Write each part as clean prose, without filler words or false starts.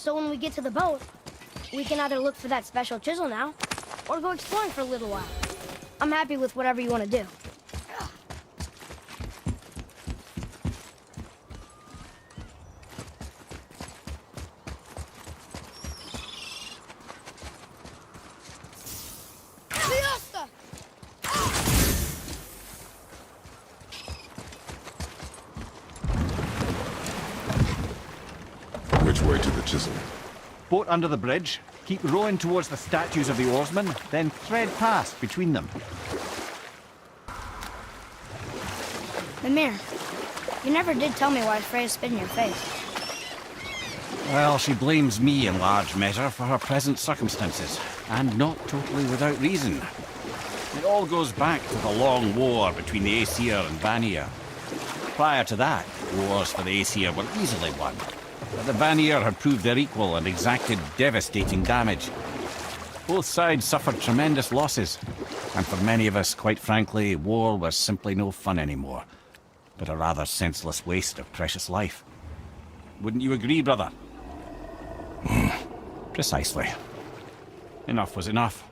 So when we get to the boat, we can either look for that special chisel now, or go exploring for a little while. I'm happy with whatever you want to do. Which way to the chisel? Boat under the bridge. Keep rowing towards the statues of the oarsmen, then thread past between them. Mimir, you never did tell me why Freya spit in your face. Well, she blames me in large measure for her present circumstances, and not totally without reason. It all goes back to the long war between the Aesir and Vanir. Prior to that, wars for the Aesir were easily won. But the Vanir had proved their equal and exacted devastating damage. Both sides suffered tremendous losses, and for many of us, quite frankly, war was simply no fun anymore, but a rather senseless waste of precious life. Wouldn't you agree, brother? Precisely. Enough was enough.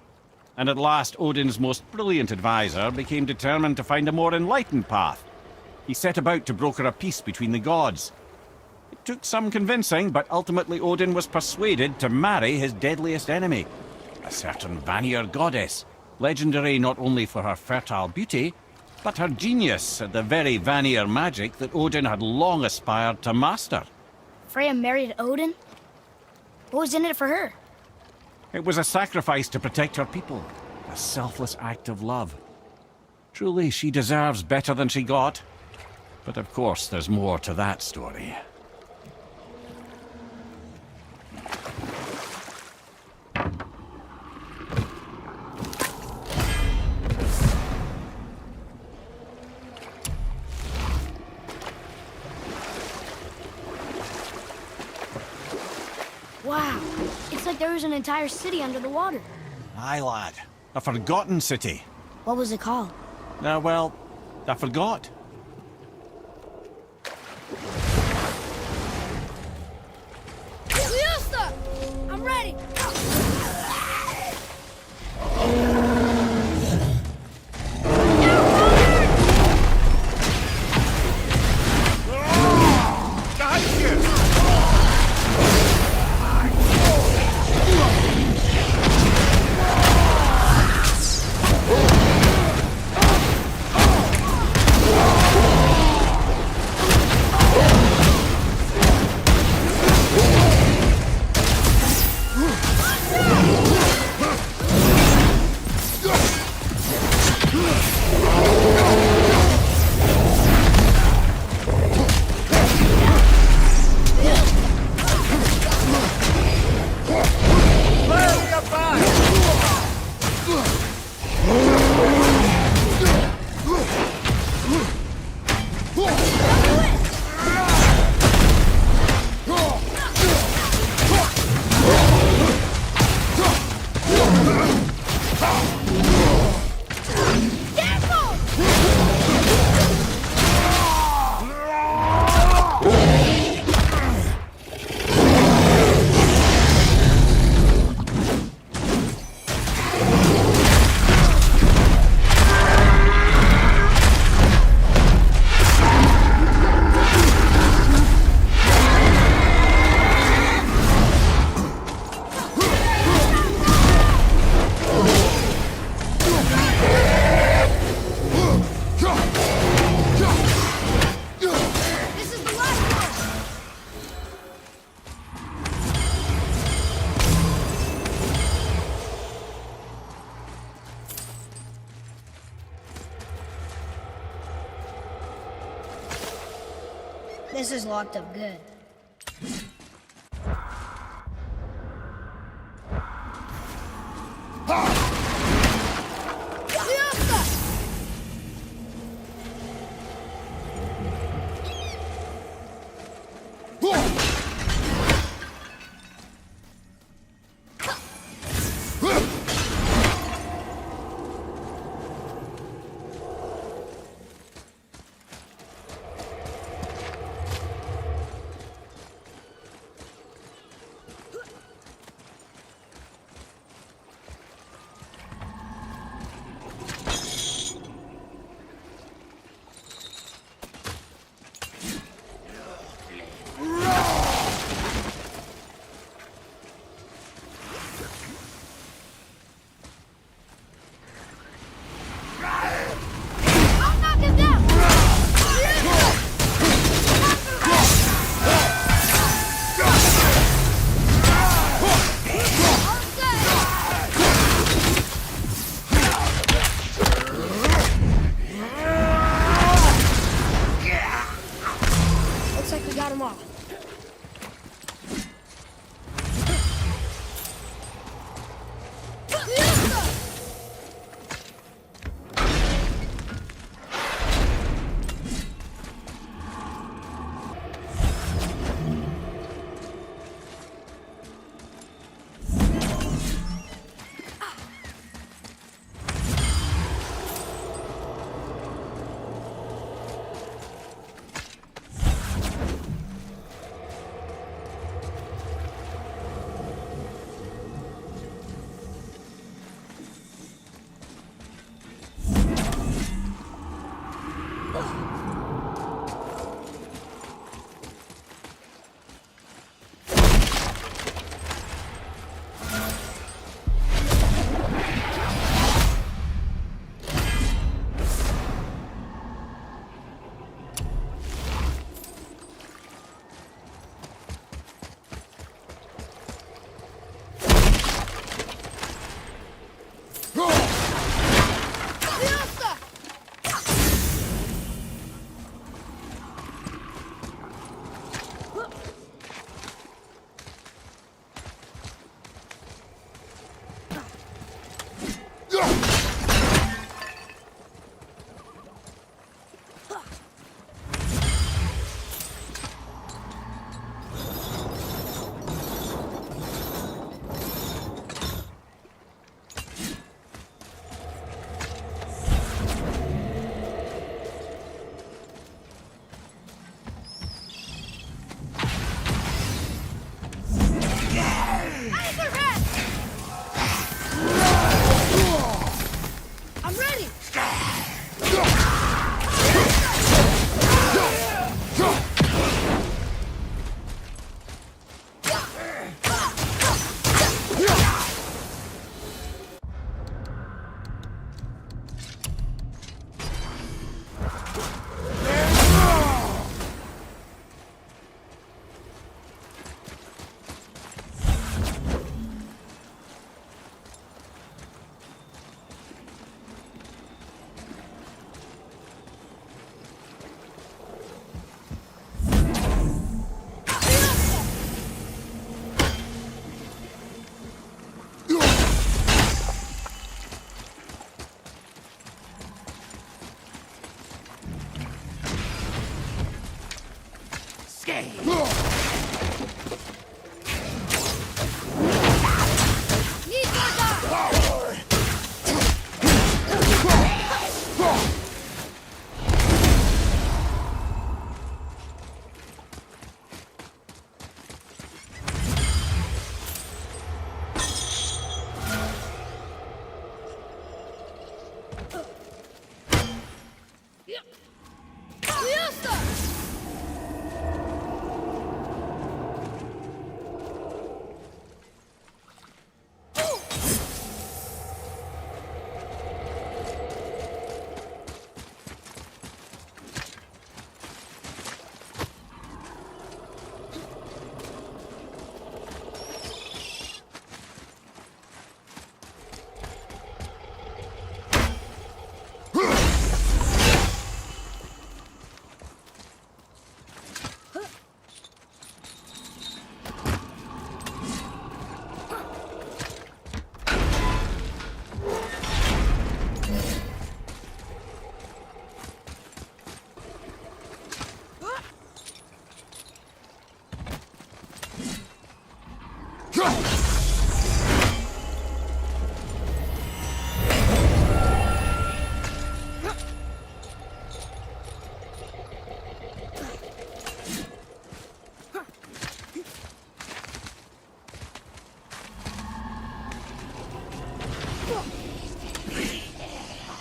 And at last, Odin's most brilliant advisor became determined to find a more enlightened path. He set about to broker a peace between the gods. It took some convincing, but ultimately Odin was persuaded to marry his deadliest enemy, a certain Vanir goddess, legendary not only for her fertile beauty, but her genius at the very Vanir magic that Odin had long aspired to master. Freya married Odin? What was in it for her? It was a sacrifice to protect her people, a selfless act of love. Truly, she deserves better than she got. But of course, there's more to that story. Wow, it's like there was an entire city under the water. Aye, lad. A forgotten city. What was it called? Well, I forgot. I'm ready! This is locked up good.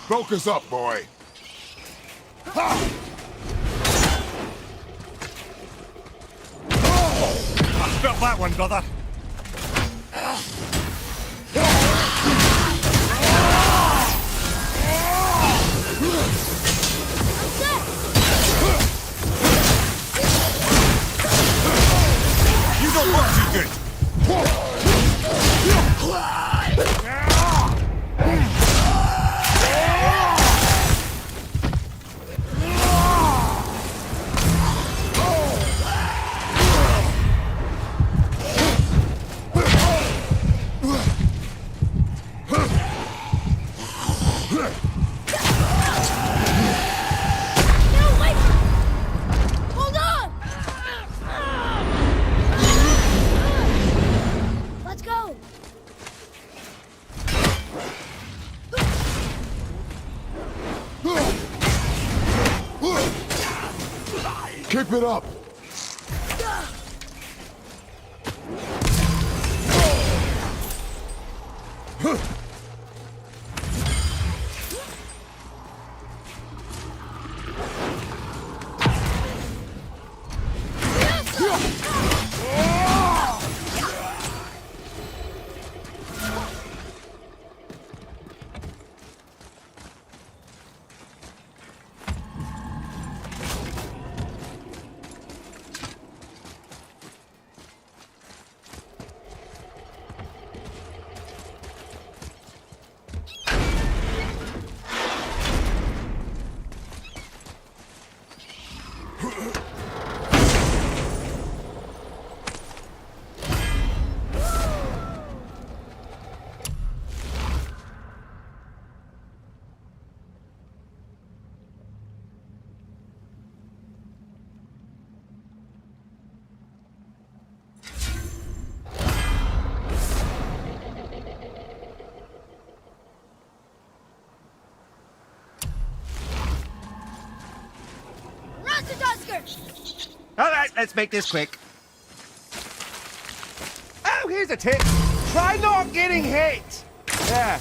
Focus up, boy. Ha! I felt that one, brother. You don't look too good. No, wait! Hold on! Let's go! Keep it up. Run to Tusker! All right, let's make this quick. Oh, here's a tip. Try not getting hit. Yeah.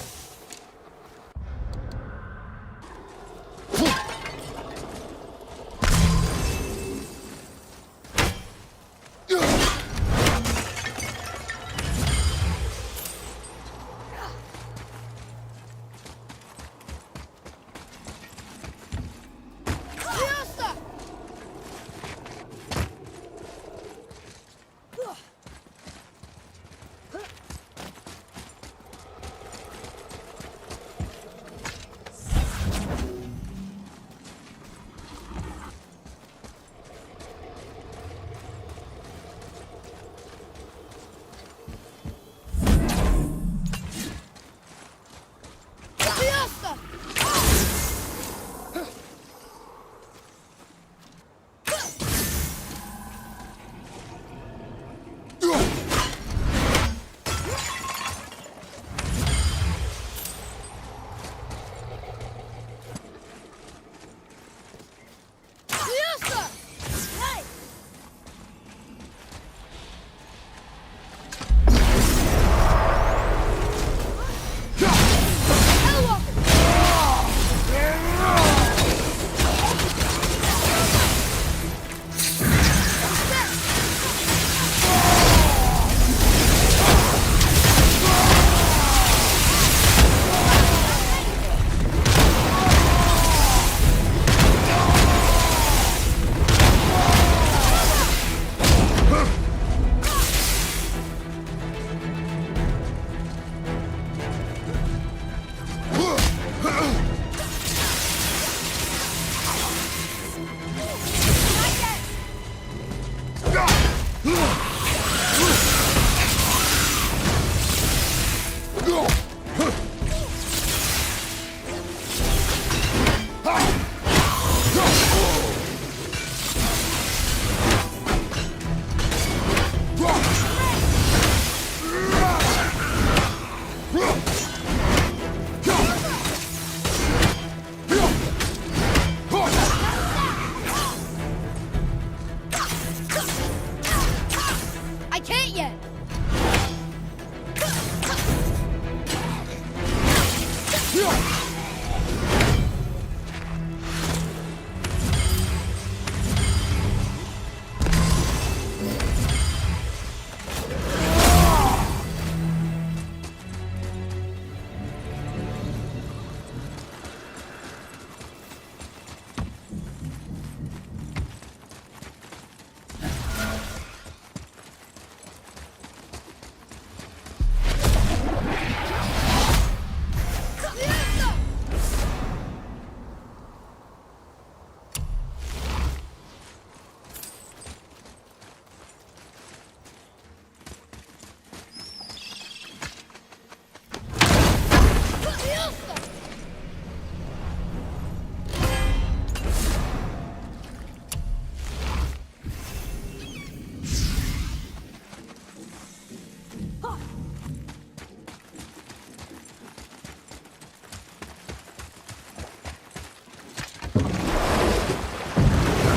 I can't yet.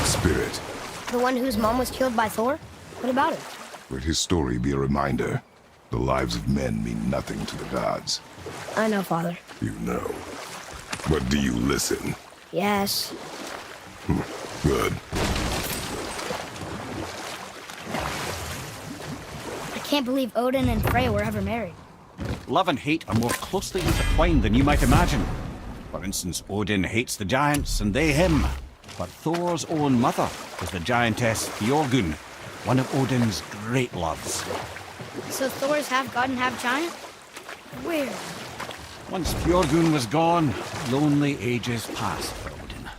Spirit. The one whose mom was killed by Thor? What about it? Let his story be a reminder. The lives of men mean nothing to the gods. I know, Father. You know. But do you listen? Yes. Good. I can't believe Odin and Freya were ever married. Love and hate are more closely intertwined than you might imagine. For instance, Odin hates the giants and they him. But Thor's own mother was the giantess Björgun, one of Odin's great loves. So Thor's half god and half giant? Weird. Once Björgun was gone, lonely ages passed for Odin.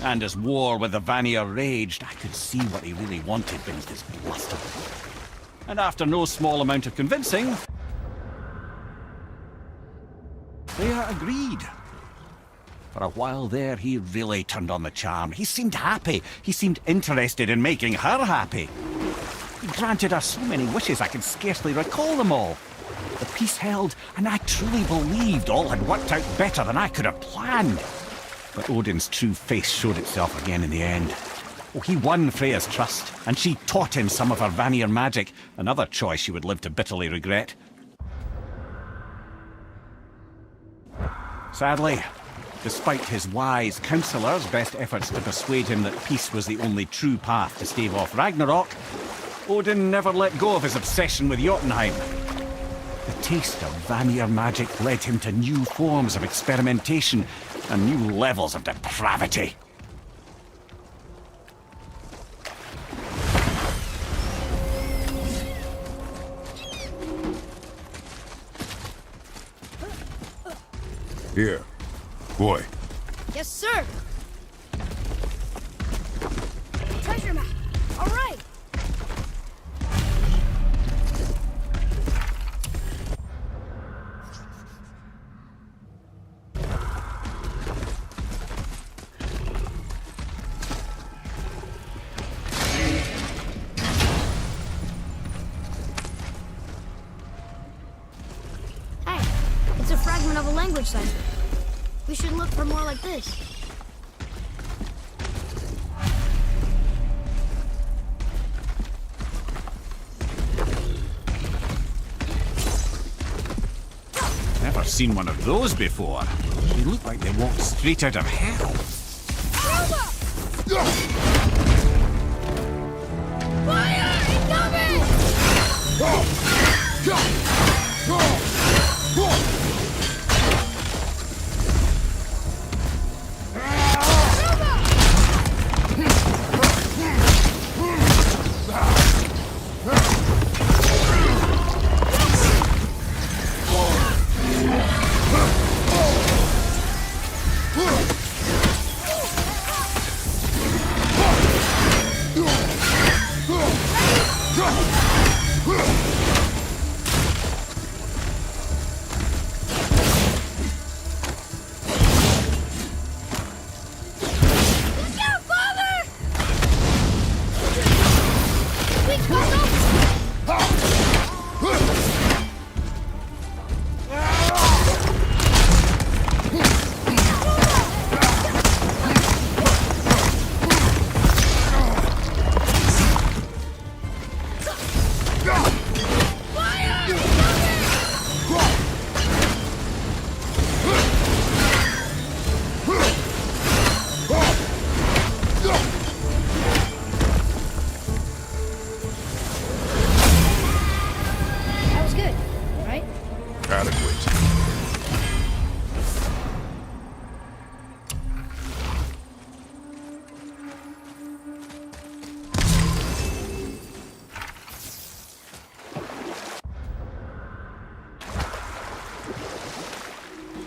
And as war with the Vanir raged, I could see what he really wanted beneath his bluster. And after no small amount of convincing, Freya agreed. For a while there, he really turned on the charm. He seemed happy. He seemed interested in making her happy. He granted her so many wishes I can scarcely recall them all. The peace held, and I truly believed all had worked out better than I could have planned. But Odin's true face showed itself again in the end. Oh, he won Freya's trust, and she taught him some of her Vanir magic, another choice she would live to bitterly regret. Sadly, despite his wise counsellors' best efforts to persuade him that peace was the only true path to stave off Ragnarok, Odin never let go of his obsession with Jotunheim. The taste of Vanir magic led him to new forms of experimentation and new levels of depravity. Here. Boy. Yes, sir. Treasure map. All right. Hey, it's a fragment of a language cipher. We should look for more like this. Never seen one of those before. They look like they walked straight out of hell. Fire! Incoming!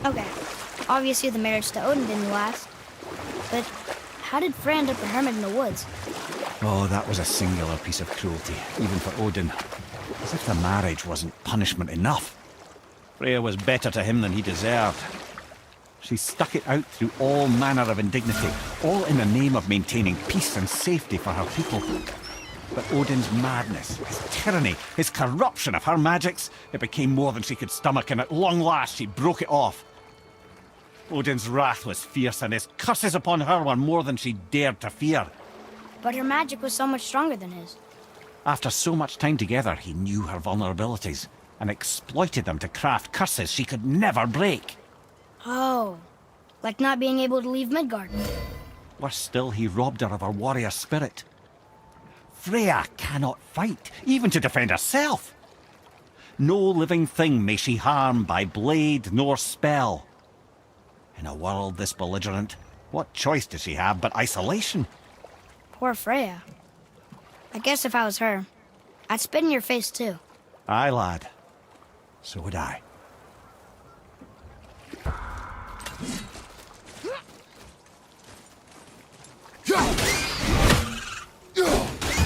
Okay, obviously the marriage to Odin didn't last. But how did Frey end up a hermit in the woods? Oh, that was a singular piece of cruelty, even for Odin. As if the marriage wasn't punishment enough. Freya was better to him than he deserved. She stuck it out through all manner of indignity, all in the name of maintaining peace and safety for her people. But Odin's madness, his tyranny, his corruption of her magics, it became more than she could stomach, and at long last she broke it off. Odin's wrath was fierce, and his curses upon her were more than she dared to fear. But her magic was so much stronger than his. After so much time together, he knew her vulnerabilities, and exploited them to craft curses she could never break. Oh, like not being able to leave Midgard. Worse still, he robbed her of her warrior spirit. Freya cannot fight, even to defend herself. No living thing may she harm by blade nor spell. In a world this belligerent, what choice does she have but isolation? Poor Freya. I guess if I was her, I'd spit in your face too. Aye, lad. So would I.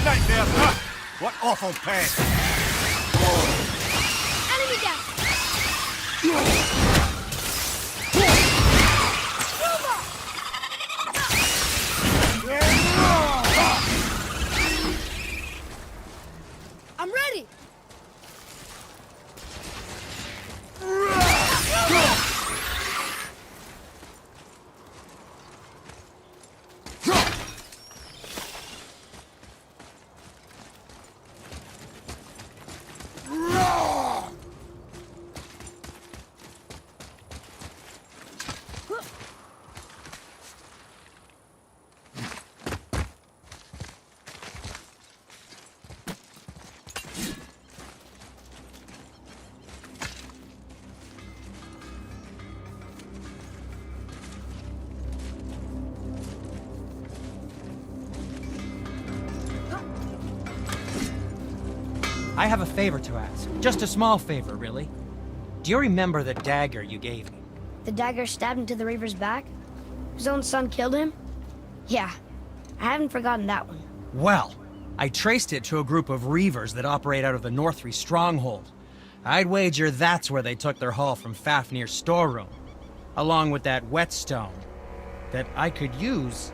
Nightmare! What awful pest! Enemy down! I'm ready! I have a favor to ask. Just a small favor, really. Do you remember the dagger you gave me? The dagger stabbed into the Reaver's back? His own son killed him? Yeah, I haven't forgotten that one. Well, I traced it to a group of Reavers that operate out of the Northree stronghold. I'd wager that's where they took their haul from Fafnir's storeroom, along with that whetstone that I could use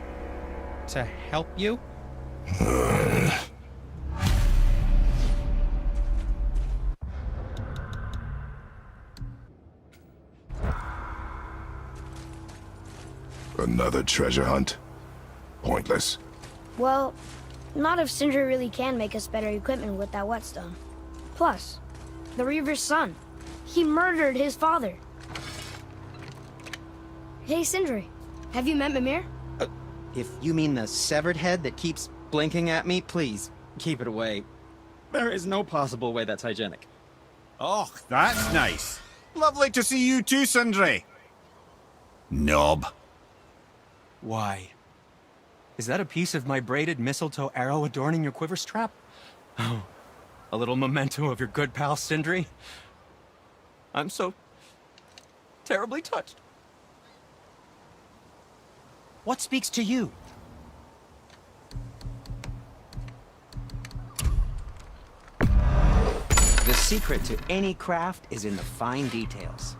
to help you. Another treasure hunt? Pointless. Well, not if Sindri really can make us better equipment with that whetstone. Plus, the Reaver's son. He murdered his father. Hey, Sindri, have you met Mimir? If you mean the severed head that keeps blinking at me, please, keep it away. There is no possible way that's hygienic. Oh, that's nice. Lovely to see you too, Sindri. Knob. Why? Is that a piece of my braided mistletoe arrow adorning your quiver strap? Oh, a little memento of your good pal Sindri? I'm so terribly touched. What speaks to you? The secret to any craft is in the fine details.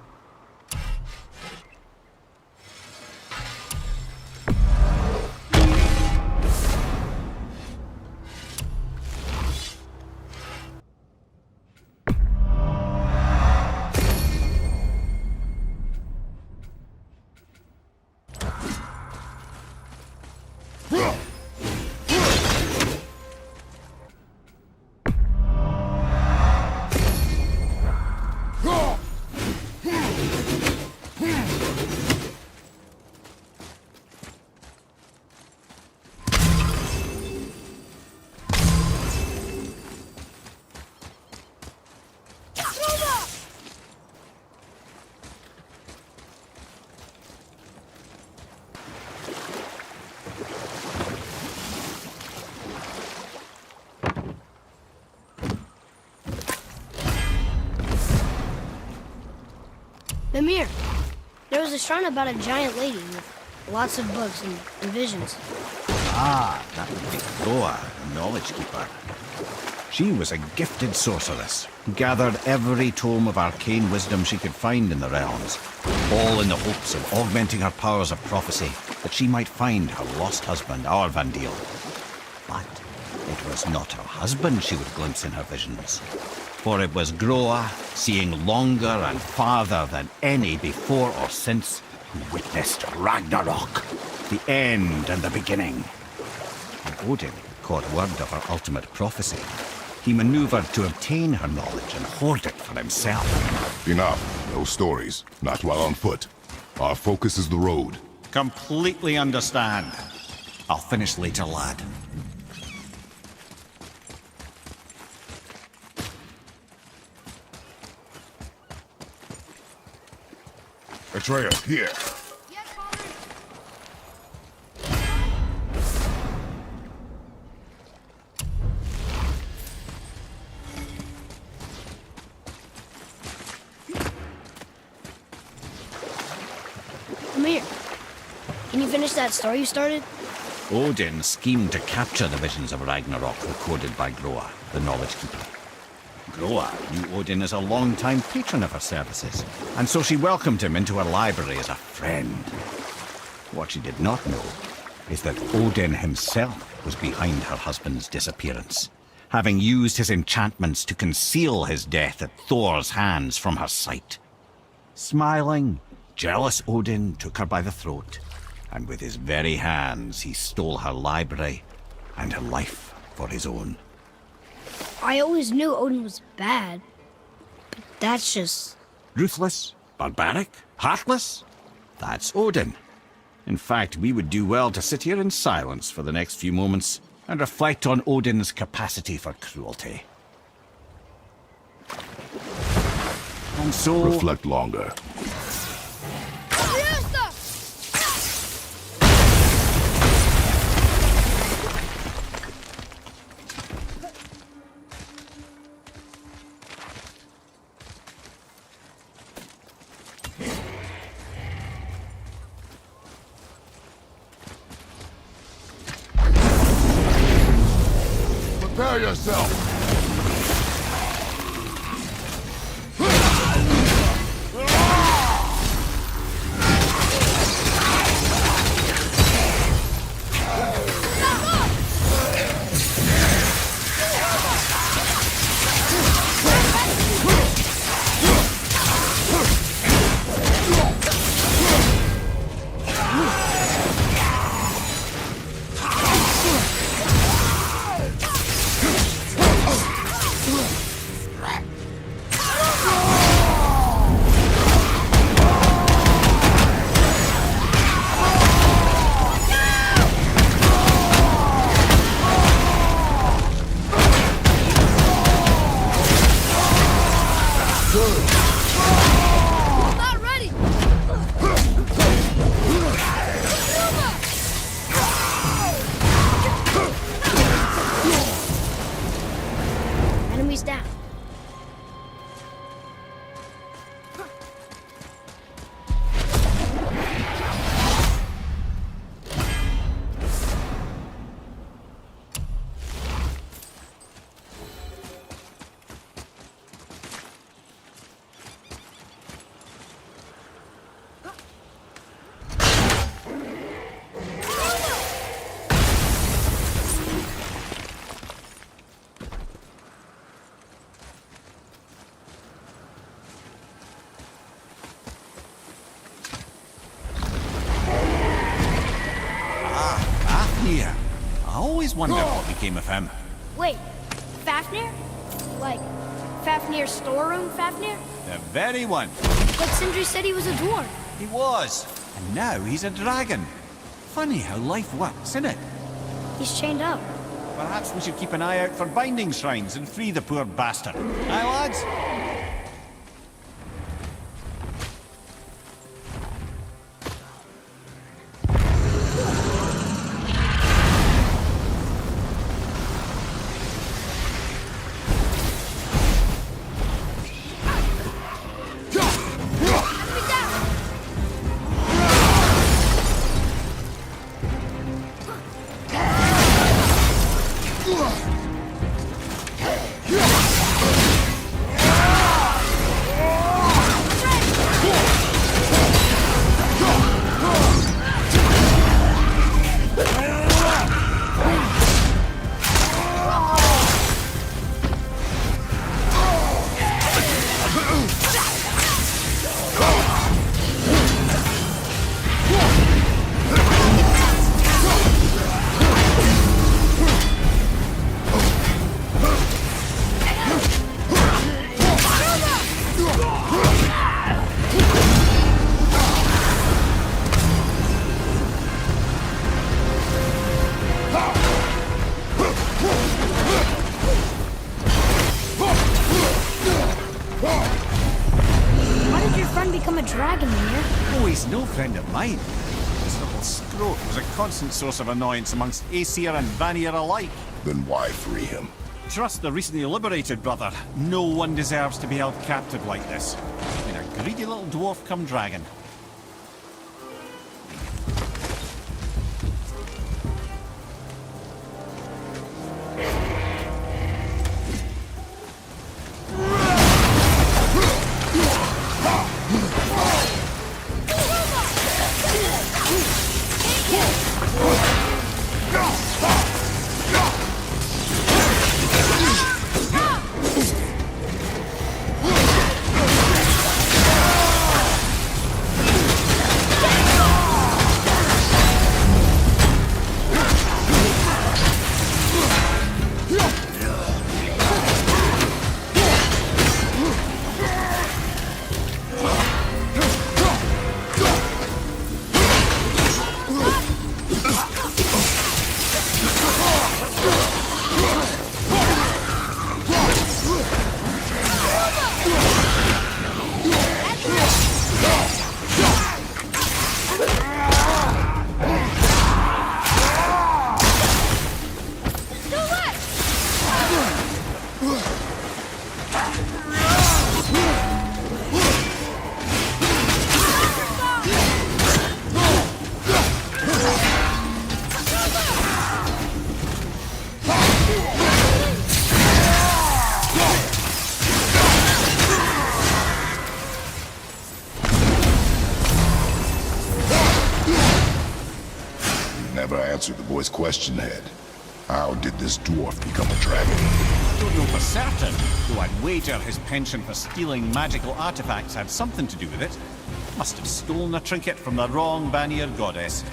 Mimir, There was a shrine about a giant lady with lots of books and visions. Ah, that would be Groa, the Knowledge Keeper. She was a gifted sorceress who gathered every tome of arcane wisdom she could find in the realms, all in the hopes of augmenting her powers of prophecy, that she might find her lost husband, Arvandil. But it was not her husband she would glimpse in her visions, for it was Groa, seeing longer and farther than any before or since, who witnessed Ragnarok, the end and the beginning. When Odin caught word of her ultimate prophecy, he maneuvered to obtain her knowledge and hoard it for himself. Enough. No stories. Not while on foot. Our focus is the road. Completely understand. I'll finish later, lad. Atreus, here. Come here. Can you finish that story you started? Odin schemed to capture the visions of Ragnarok recorded by Groa, the Knowledge Keeper. Groa knew Odin as a long-time patron of her services, and so she welcomed him into her library as a friend. What she did not know is that Odin himself was behind her husband's disappearance, having used his enchantments to conceal his death at Thor's hands from her sight. Smiling, jealous Odin took her by the throat, and with his very hands he stole her library and her life for his own. I always knew Odin was bad, but that's just... Ruthless, barbaric, heartless? That's Odin. In fact, we would do well to sit here in silence for the next few moments and reflect on Odin's capacity for cruelty. And so... Reflect longer. Prepare yourself! Not ready! Enemies down. Fafnir. I always wondered what became of him. Wait, Fafnir? Like, Fafnir's storeroom Fafnir? The very one. But Sindri said he was a dwarf. He was. And now he's a dragon. Funny how life works, isn't it? He's chained up. Perhaps we should keep an eye out for binding shrines and free the poor bastard. Aye, lads? How did your friend become a dragon, Mimir? Oh, he's no friend of mine. This little scrote was a constant source of annoyance amongst Aesir and Vanir alike. Then why free him? Trust the recently liberated brother. No one deserves to be held captive like this. Been a greedy little dwarf come dragon. Never answered the boy's question, Head. How did this dwarf become a dragon? Don't know for certain, though I'd wager his penchant for stealing magical artifacts had something to do with it. Must have stolen a trinket from the wrong Vanir goddess.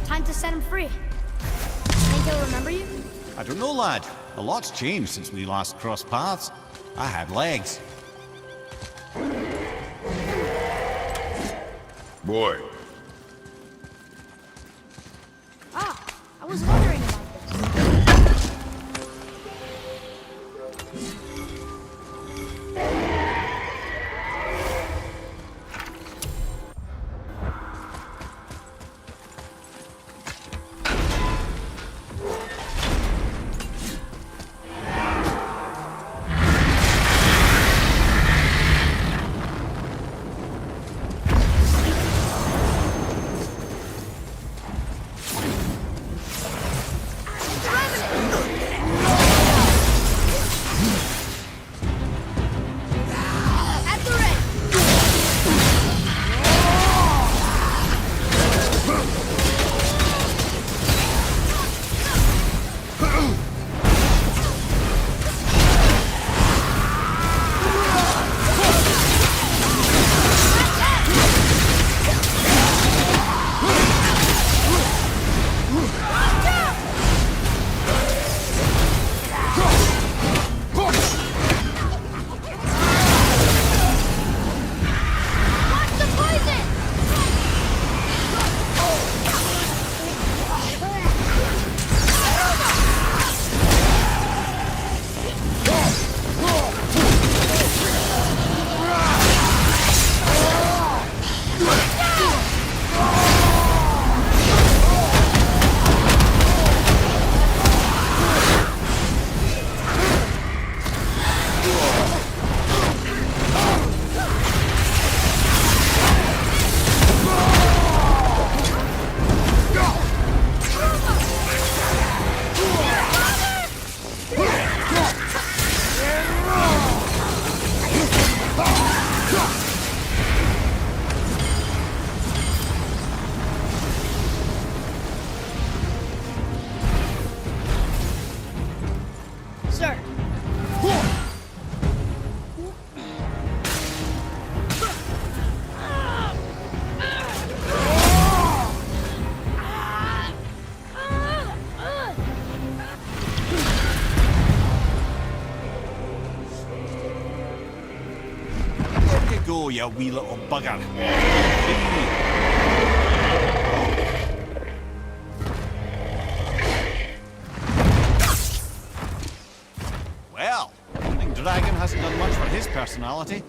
Time to set him free. Think he'll remember you? I don't know, lad. A lot's changed since we last crossed paths. I had legs. Boy, Ah, I was wondering about this. go, you wee little bugger. Well, Running Dragon hasn't done much for his personality.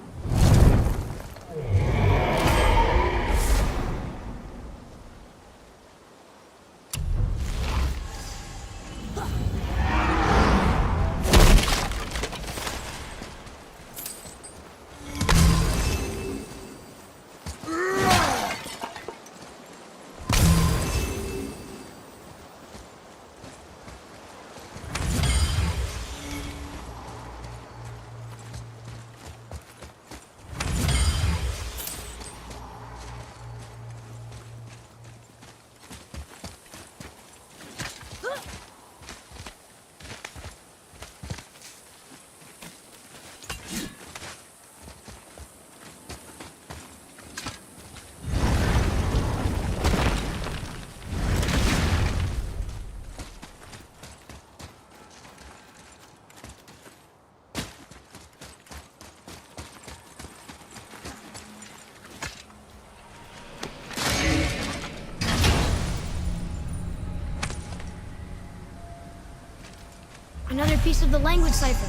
Another piece of the language cipher.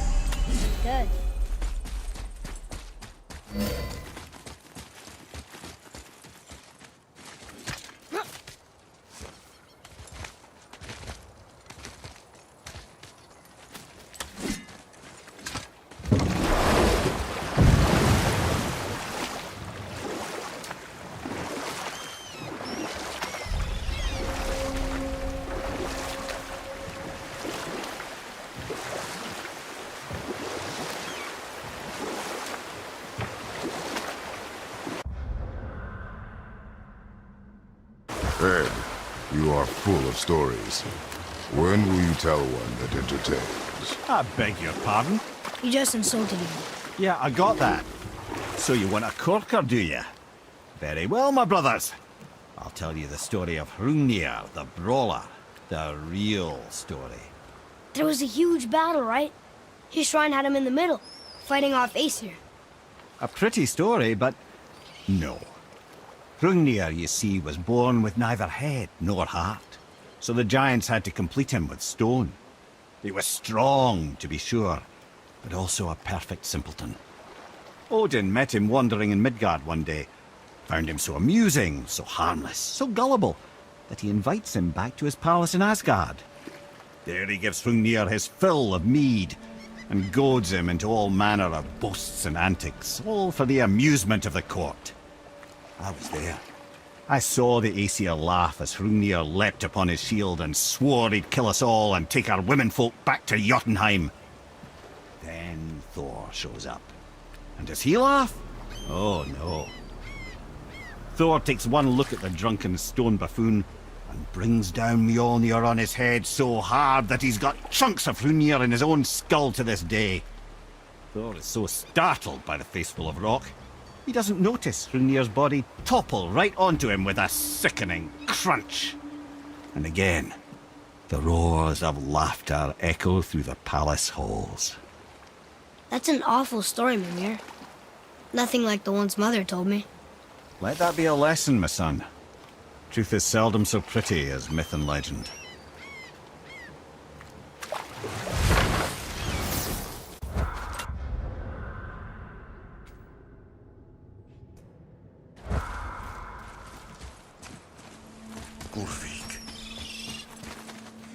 Good. Ed, you are full of stories. When will you tell one that entertains? I beg your pardon? You just insulted me. Yeah, I got that. So you want a corker, do you? Very well, my brothers. I'll tell you the story of Hrungnir, the brawler. The real story. There was a huge battle, right? His shrine had him in the middle, fighting off Aesir. A pretty story, but no. Hrungnir, you see, was born with neither head nor heart. So the giants had to complete him with stone. He was strong, to be sure, but also a perfect simpleton. Odin met him wandering in Midgard one day, found him so amusing, so harmless, so gullible, that he invites him back to his palace in Asgard. There he gives Hrungnir his fill of mead, and goads him into all manner of boasts and antics, all for the amusement of the court. I was there. I saw the Aesir laugh as Hrungnir leapt upon his shield and swore he'd kill us all and take our womenfolk back to Jotunheim. Then Thor shows up. And does he laugh? Oh no. Thor takes one look at the drunken stone buffoon and brings down Mjolnir on his head so hard that he's got chunks of Hrungnir in his own skull to this day. Thor is so startled by the face full of rock, he doesn't notice Hrungnir's body topple right onto him with a sickening crunch. And again, the roars of laughter echo through the palace halls. That's an awful story, Mimir. Nothing like the ones Mother told me. Let that be a lesson, my son. Truth is seldom so pretty as myth and legend. Gulvik.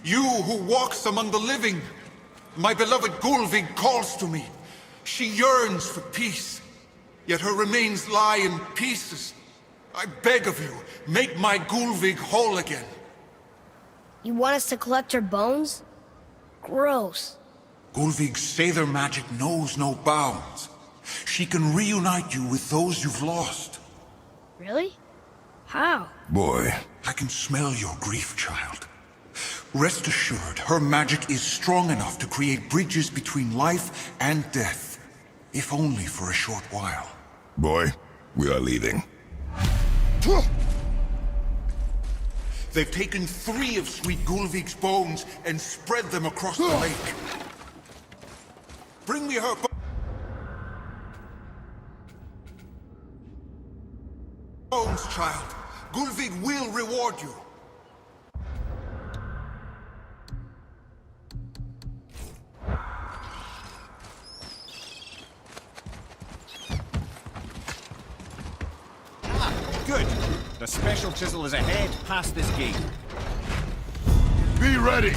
You who walks among the living, my beloved Gulvik calls to me. She yearns for peace, yet her remains lie in pieces. I beg of you, make my Gulvik whole again. You want us to collect her bones? Gross. Gulvik's Sather magic knows no bounds. She can reunite you with those you've lost. Really? How? Boy, I can smell your grief, child. Rest assured, her magic is strong enough to create bridges between life and death, if only for a short while. boy, we are leaving. They've taken 3 of Sweet Gulvik's bones and spread them across the lake. Bring me her Bones, child. Gulvig will reward you. Good. The special chisel is ahead, past this gate. Be ready!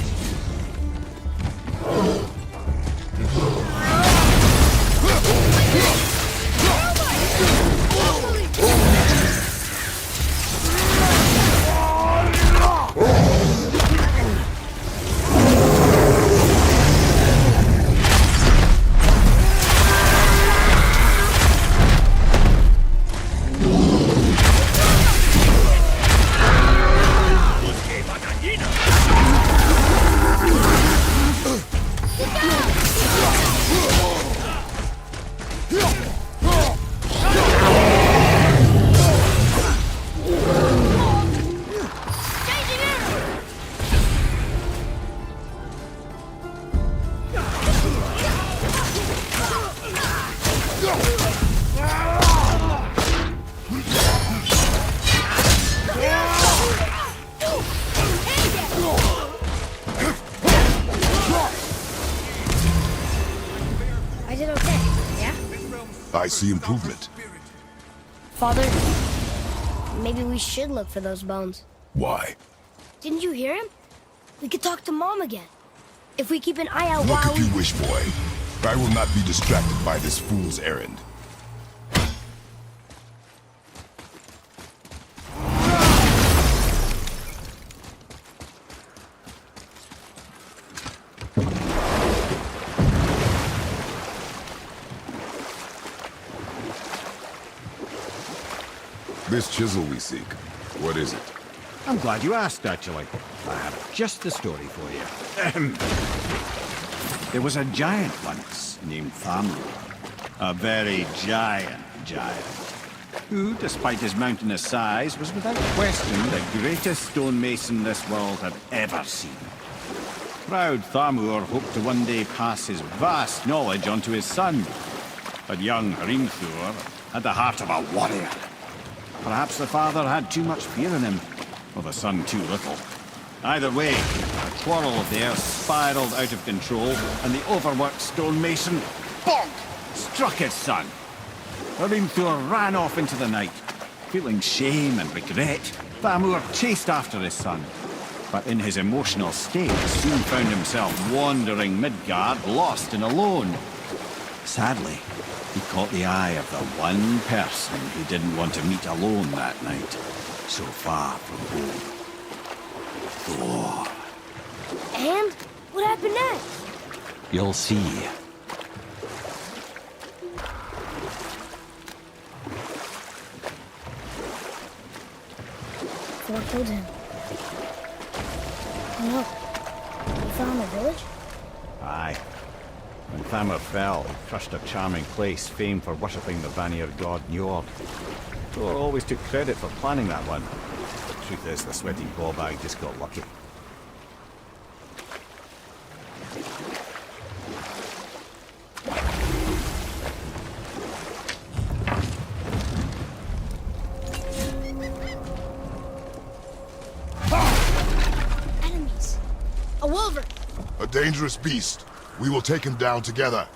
I did okay, yeah? I see improvement. Father, maybe we should look for those bones. Why? Didn't you hear him? We could talk to Mom again. If we keep an eye out Look while if you wish, boy. I will not be distracted by this fool's errand. This chisel we seek, what is it? I'm glad you asked, actually. I have just the story for you. Ahem. There was a giant once named Thamur. A very giant, who, despite his mountainous size, was without question the greatest stonemason this world had ever seen. Proud Thamur hoped to one day pass his vast knowledge on to his son. But young Hrimthur had the heart of a warrior. Perhaps the father had too much fear in him, or the son too little. Either way, a quarrel of theirs spiraled out of control, and the overworked stonemason, bonk, struck his son. Hrimthur ran off into the night. Feeling shame and regret, Thamur chased after his son. But in his emotional state, soon found himself wandering Midgard, lost and alone. Sadly, he caught the eye of the one person he didn't want to meet alone that night, so far from home. Thor. And what happened next? You'll see. Thor killed him. Oh look, he found the village? Aye. When Thamur fell, he crushed a charming place famed for worshipping the Vanir god Njord. Thor always took credit for planning that one. The truth is, the sweating ballbag just got lucky. Enemies. A wolverine. A dangerous beast. We will take him down together.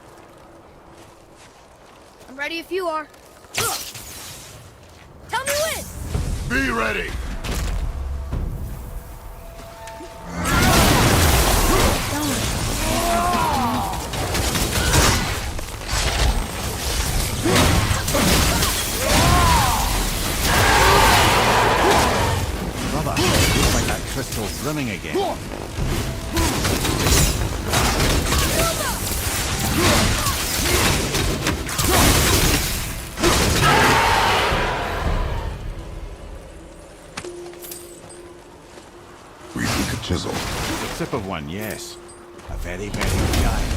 I'm ready if you are. Tell me when! Be ready! Brother, looks like that crystal's brimming again. We seek a chisel. The tip of one, yes. A very, very giant.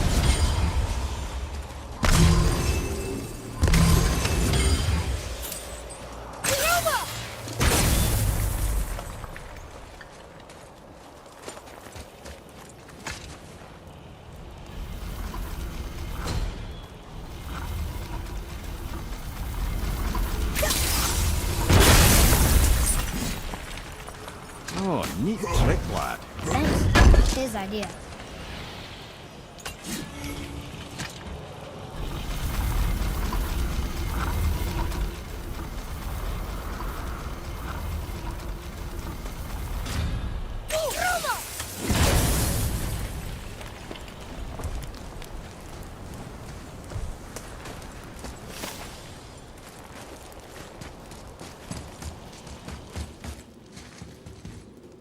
Neat trick, lad. Thanks. His idea.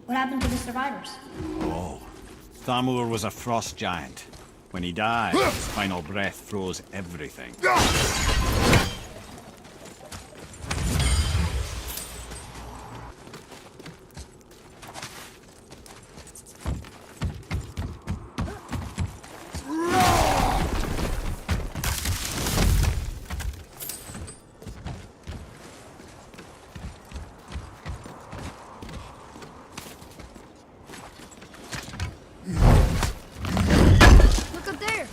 What happened to the survivors? Oh. Thamur was a frost giant. When he died, his final breath froze everything. Look up there!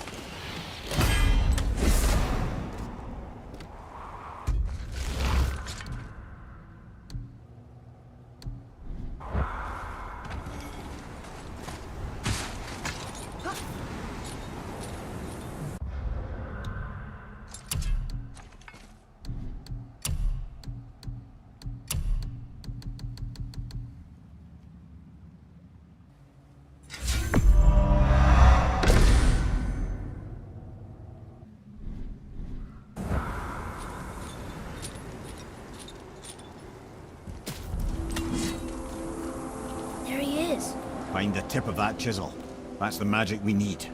There he is. Find the tip of that chisel. That's the magic we need.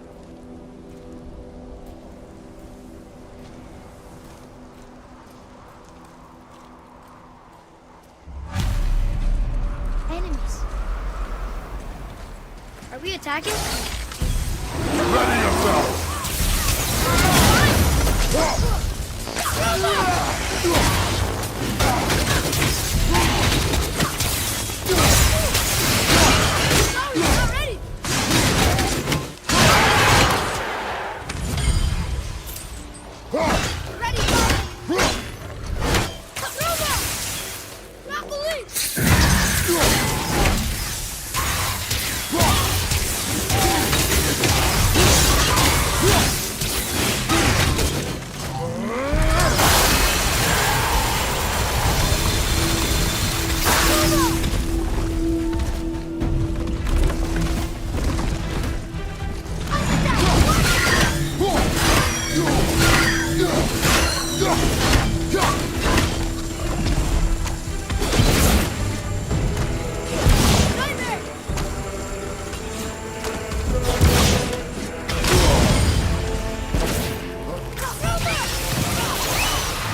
Enemies. Are we attacking? Ready yourself! No, you're not ready! Ready,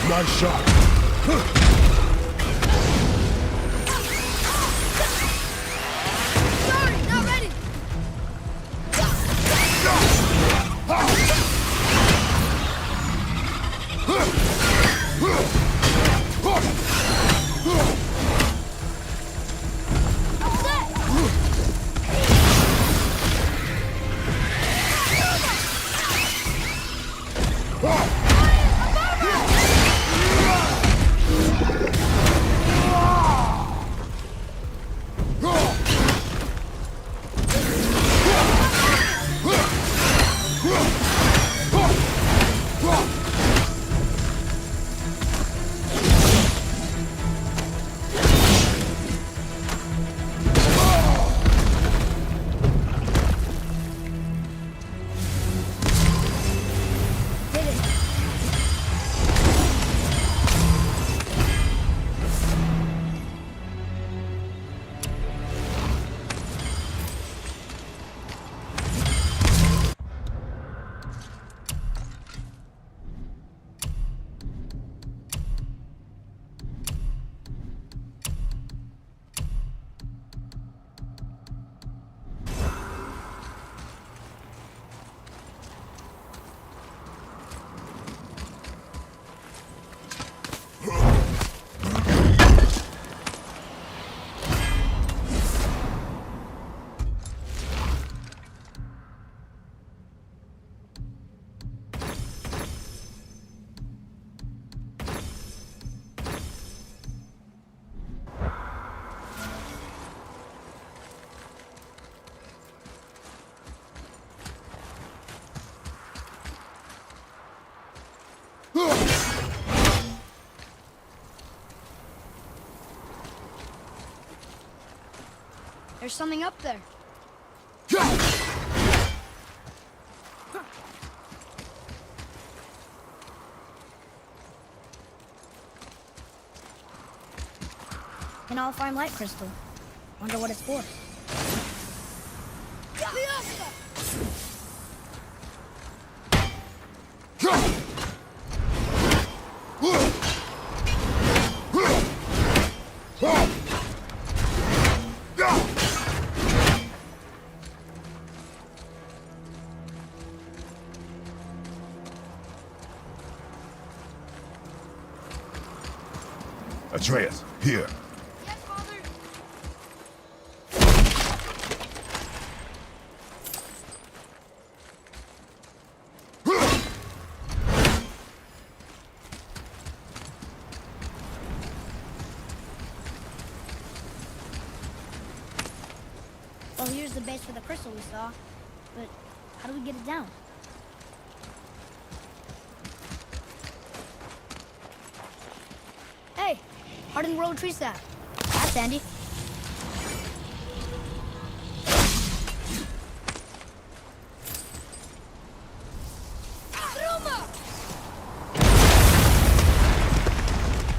Nice shot. Sorry, not ready. There's something up there. An all-fine light crystal. Wonder what it's for. Atreus, here. Yes, Father. Well, here's the base for the crystal we saw. But how do we get it down? Hey, hardened road tree sap. That's handy.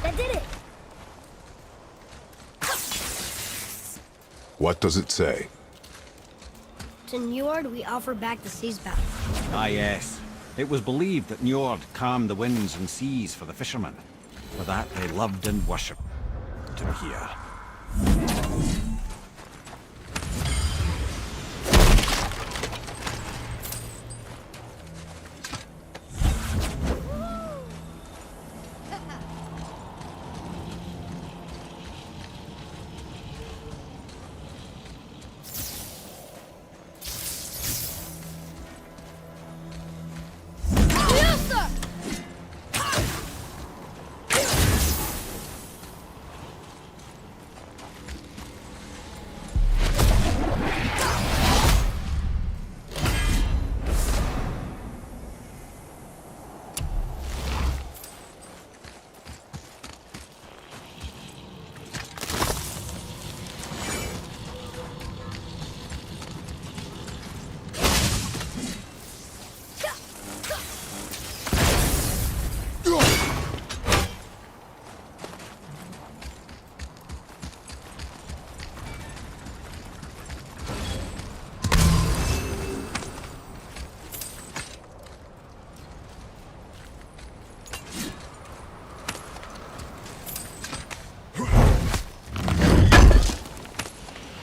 That did it. What does it say? To Njord, we offer back the sea's battle. Ah, yes. It was believed that Njord calmed the winds and seas for the fishermen. For that they loved and worshipped. To hear.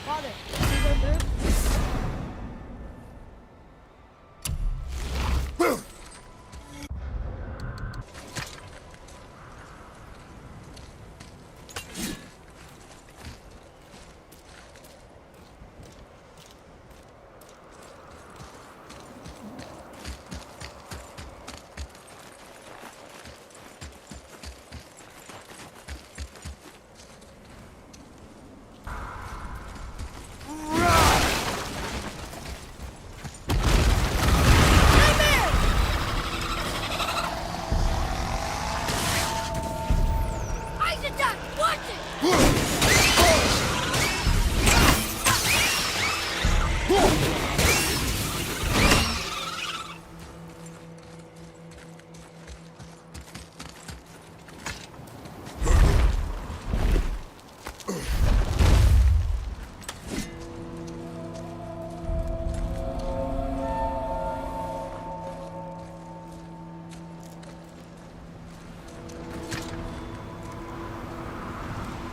Father, can you go through?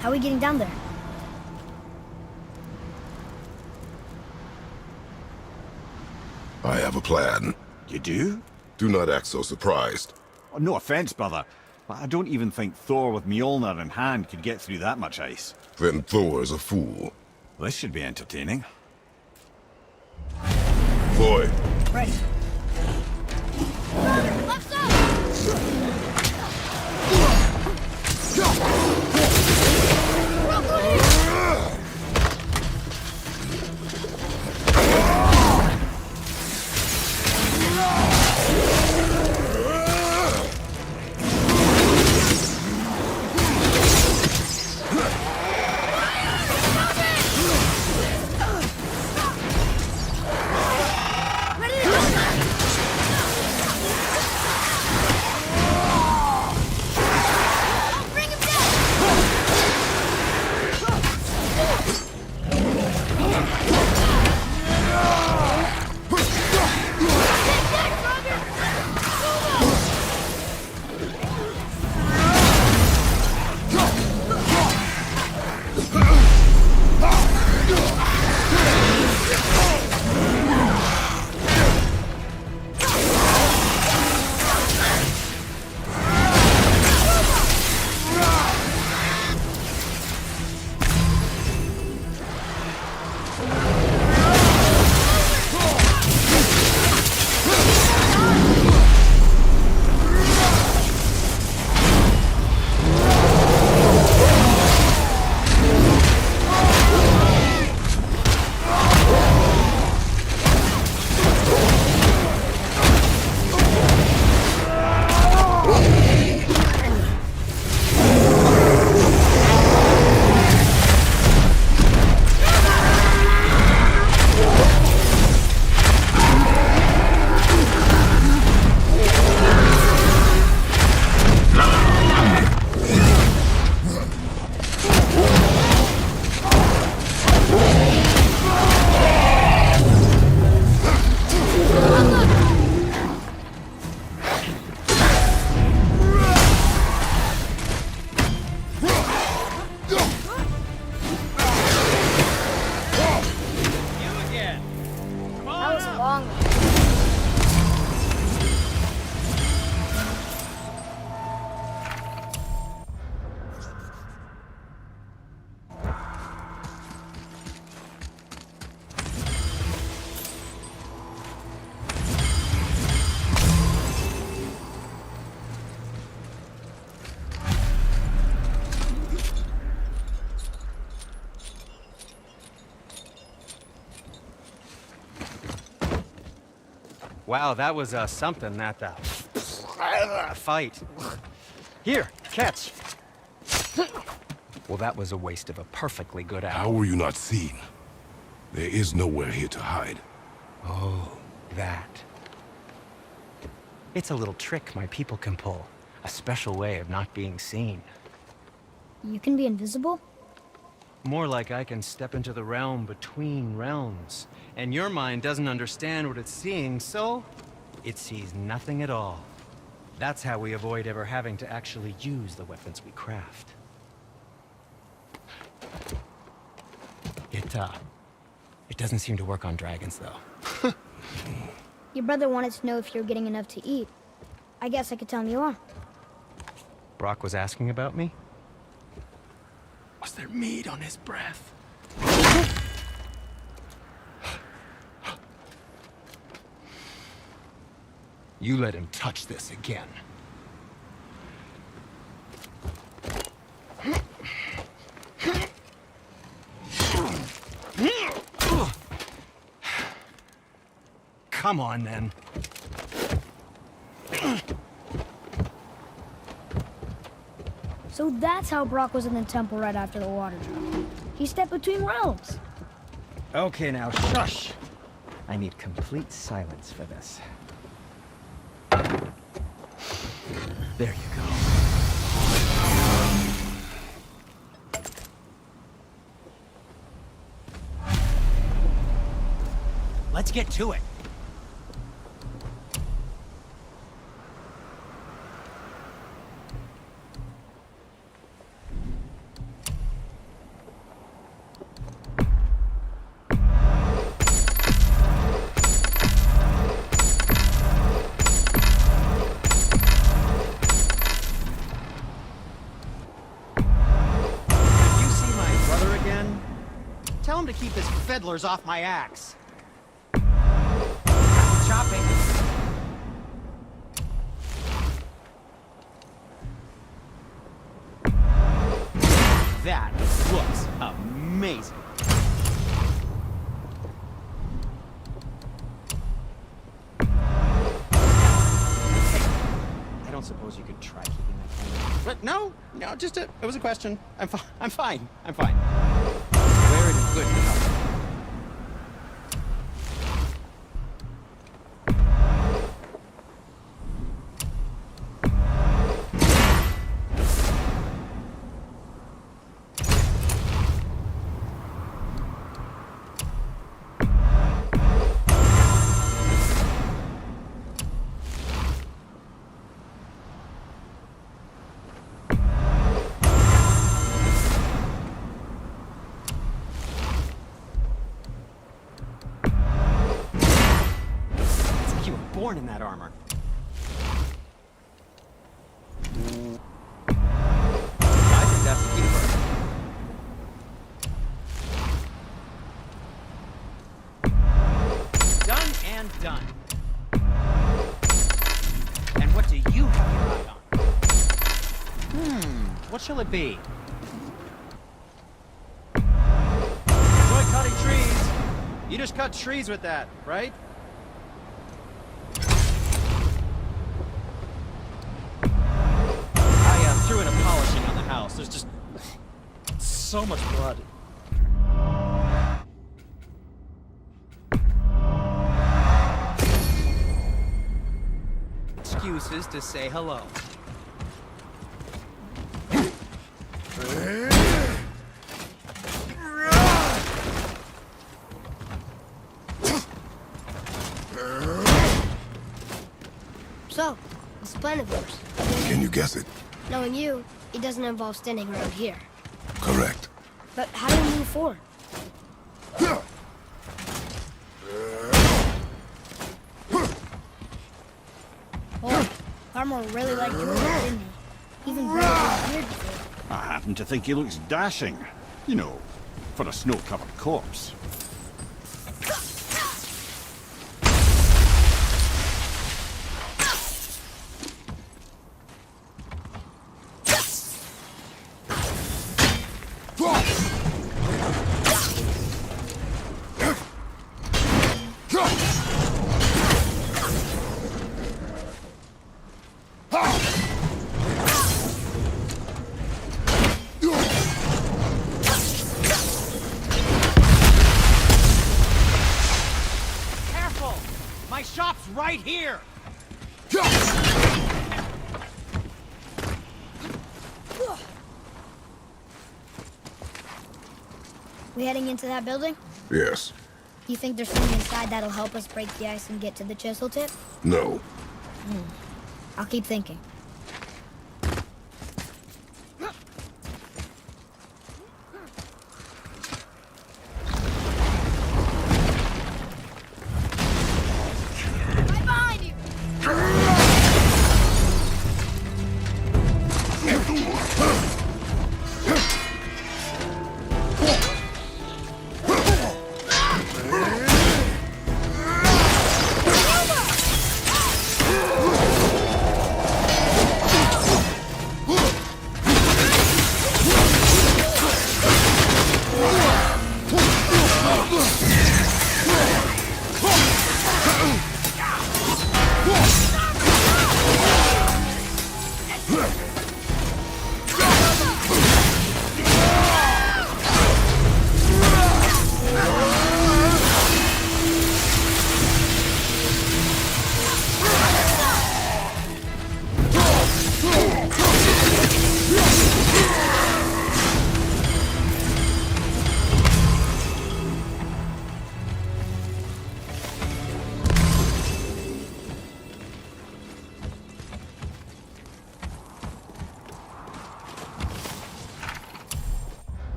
How are we getting down there? I have a plan. You do? Do not act so surprised. Oh, no offense, brother, but I don't even think Thor with Mjolnir in hand could get through that much ice. Then Thor is a fool. This should be entertaining. Boy, Ready. Left side! Wow, that was something, that fight. Here, catch. Well, that was a waste of a perfectly good How hour. were you not seen? There is nowhere here to hide. Oh, that. It's a little trick my people can pull. A special way of not being seen. You can be invisible? More like I can step into the realm between realms. And your mind doesn't understand what it's seeing, so it sees nothing at all. That's how we avoid ever having to actually use the weapons we craft. It doesn't seem to work on dragons, though. Your brother wanted to know if you're getting enough to eat. I guess I could tell him you are. Brock was asking about me? Was there meat on his breath? You let him touch this again. Come on, then. So that's how Brock was in the temple right after the water drop. He stepped between realms. Okay, now shush. I need complete silence for this. There you go. Let's get to it. Tell him to keep his fiddlers off my axe. Chopping. That looks amazing. Hey, I don't suppose you could try keeping that going. But no, just it was a question. I'm fine. Wear it in good health. Born in that armor. I think that's a keeper. Done and done. And what do you have your eye on? What shall it be? Enjoy cutting trees. You just cut trees with that, right? Threw in a polishing on the house. There's just so much blood. Excuses to say hello. So, what's the plan of yours? Can you guess it? Knowing you, it doesn't involve standing around here. Correct. But how do we move forward? Oh, Armor really liked you, didn't he? Even grew a beard before. I happen to think he looks dashing. You know, for a snow-covered corpse. right here! We heading into that building? Yes. You think there's something inside that'll help us break the ice and get to the chisel tip? No. I'll keep thinking. Right behind you!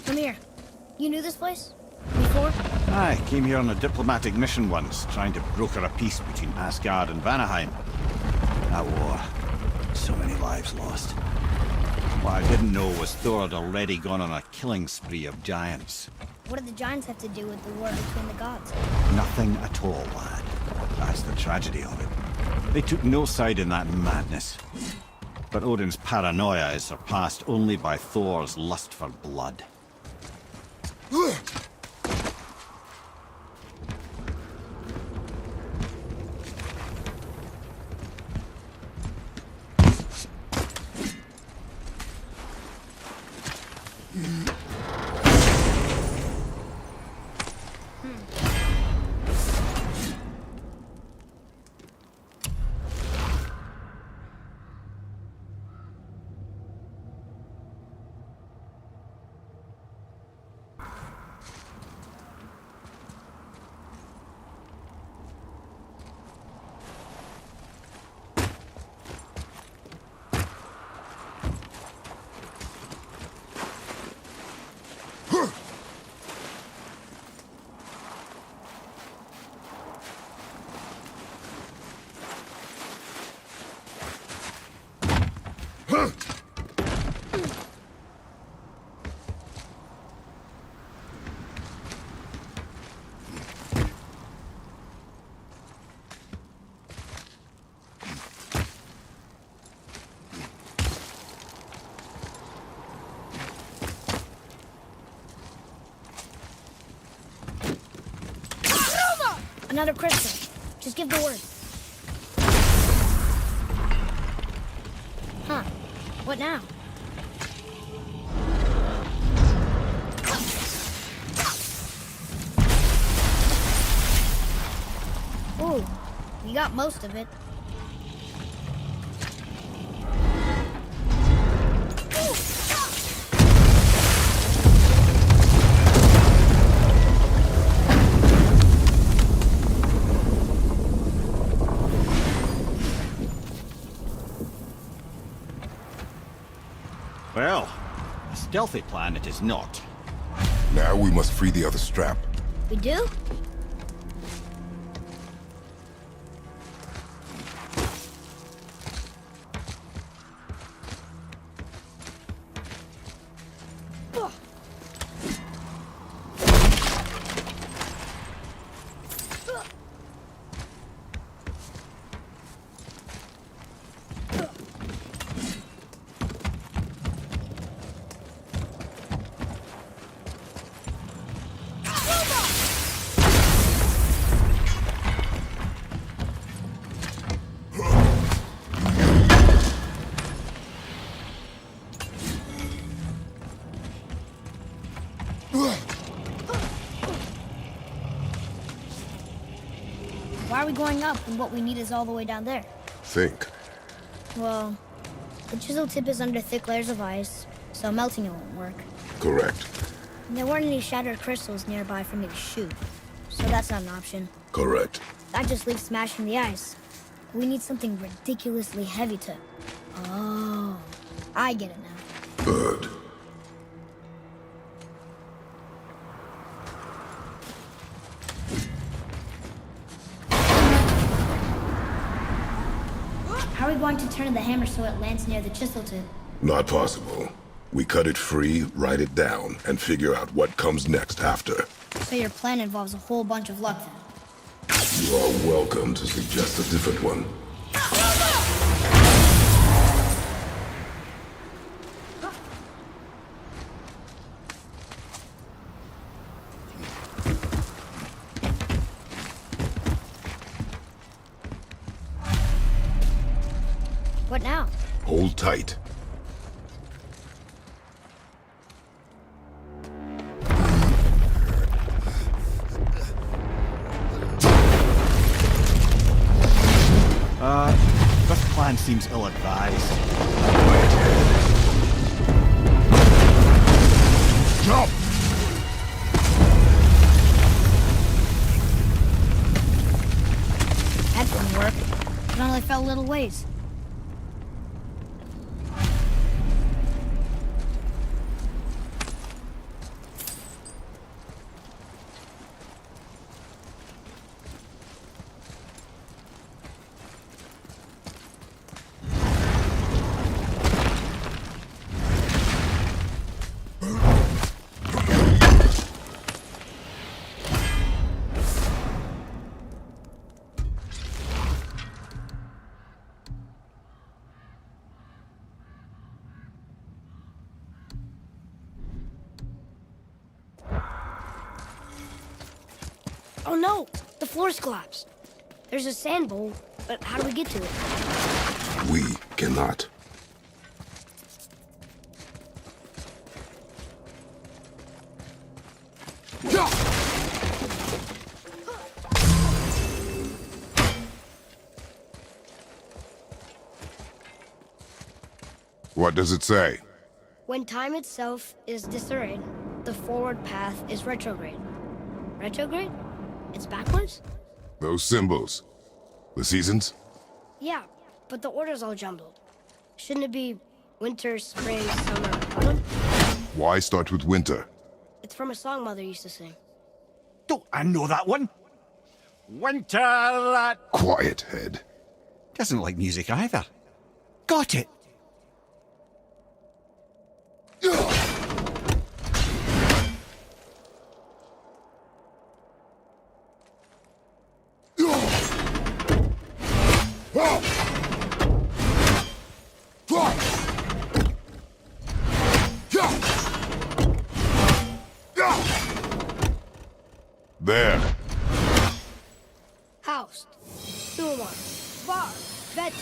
Come here. You knew this place? Before? I came here on a diplomatic mission once, trying to broker a peace between Asgard and Vanaheim. That war. So many lives lost. What I didn't know was Thor had already gone on a killing spree of giants. What did the giants have to do with the war between the gods? Nothing at all, lad. That's the tragedy of it. They took no side in that madness. But Odin's paranoia is surpassed only by Thor's lust for blood. Another crystal. Just give the word. Huh. What now? Ooh, we got most of it. Well, a stealthy plan it is not. Now we must free the other strap. We do? Why are we going up when what we need is all the way down there? Think. Well, the chisel tip is under thick layers of ice, so melting it won't work. Correct. And there weren't any shattered crystals nearby for me to shoot, so that's not an option. Correct. That just leaves smashing the ice. We need something ridiculously heavy to... Oh, I get it now. Good. How are we going to turn the hammer so it lands near the chisel tip? Not possible. We cut it free, write it down, and figure out what comes next after. So your plan involves a whole bunch of luck then? You are welcome to suggest a different one. What now? Hold tight. This plan seems ill-advised. Jump! That didn't work. It only fell a little ways. Oh no! The floor's collapsed. There's a sand bowl, but how do we get to it? We cannot. What does it say? When time itself is disarrayed, the forward path is retrograde. Retrograde? It's backwards? Those symbols. The seasons? Yeah, but the order's all jumbled. Shouldn't it be winter, spring, summer, autumn? Why start with winter? It's from a song Mother used to sing. Don't I know that one? Winter that... Quiet, head. Doesn't like music either. Got it! There. Housed. Thumar. Var. Vet.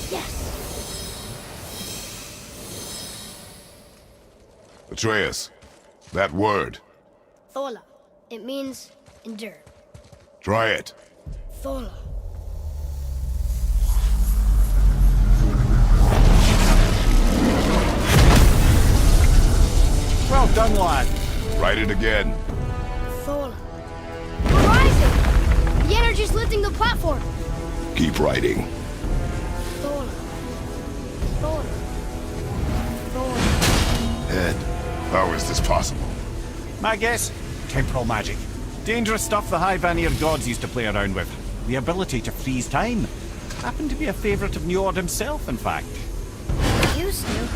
Yes! Atreus. That word. Thola. It means endure. Try it. Thola. Well done, lad. Write it again. Thola. We're rising! The energy's lifting the platform! Keep writing. Thola. Thola. Thola. Head. How is this possible? My guess? Temporal magic. Dangerous stuff the High Vanir gods used to play around with. The ability to freeze time. Happened to be a favourite of Njord himself, in fact. Used to.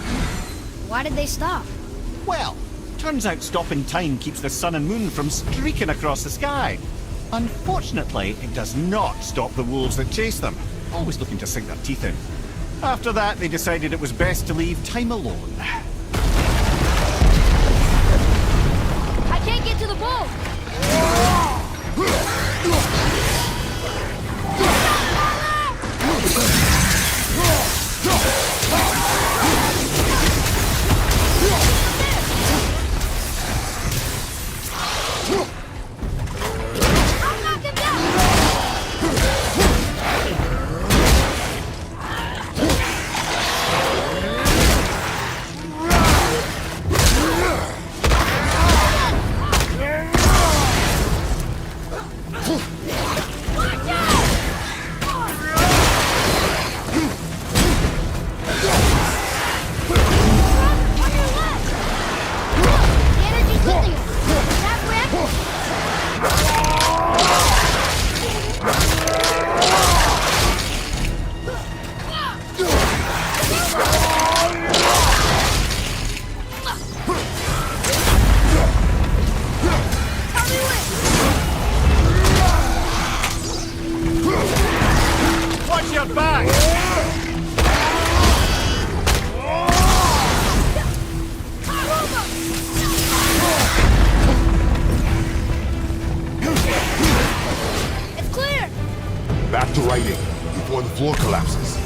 Why did they stop? Well, turns out stopping time keeps the sun and moon from streaking across the sky. Unfortunately, it does not stop the wolves that chase them, always looking to sink their teeth in. After that, they decided it was best to leave time alone. I can't get to the bowl! fighting before the floor collapses.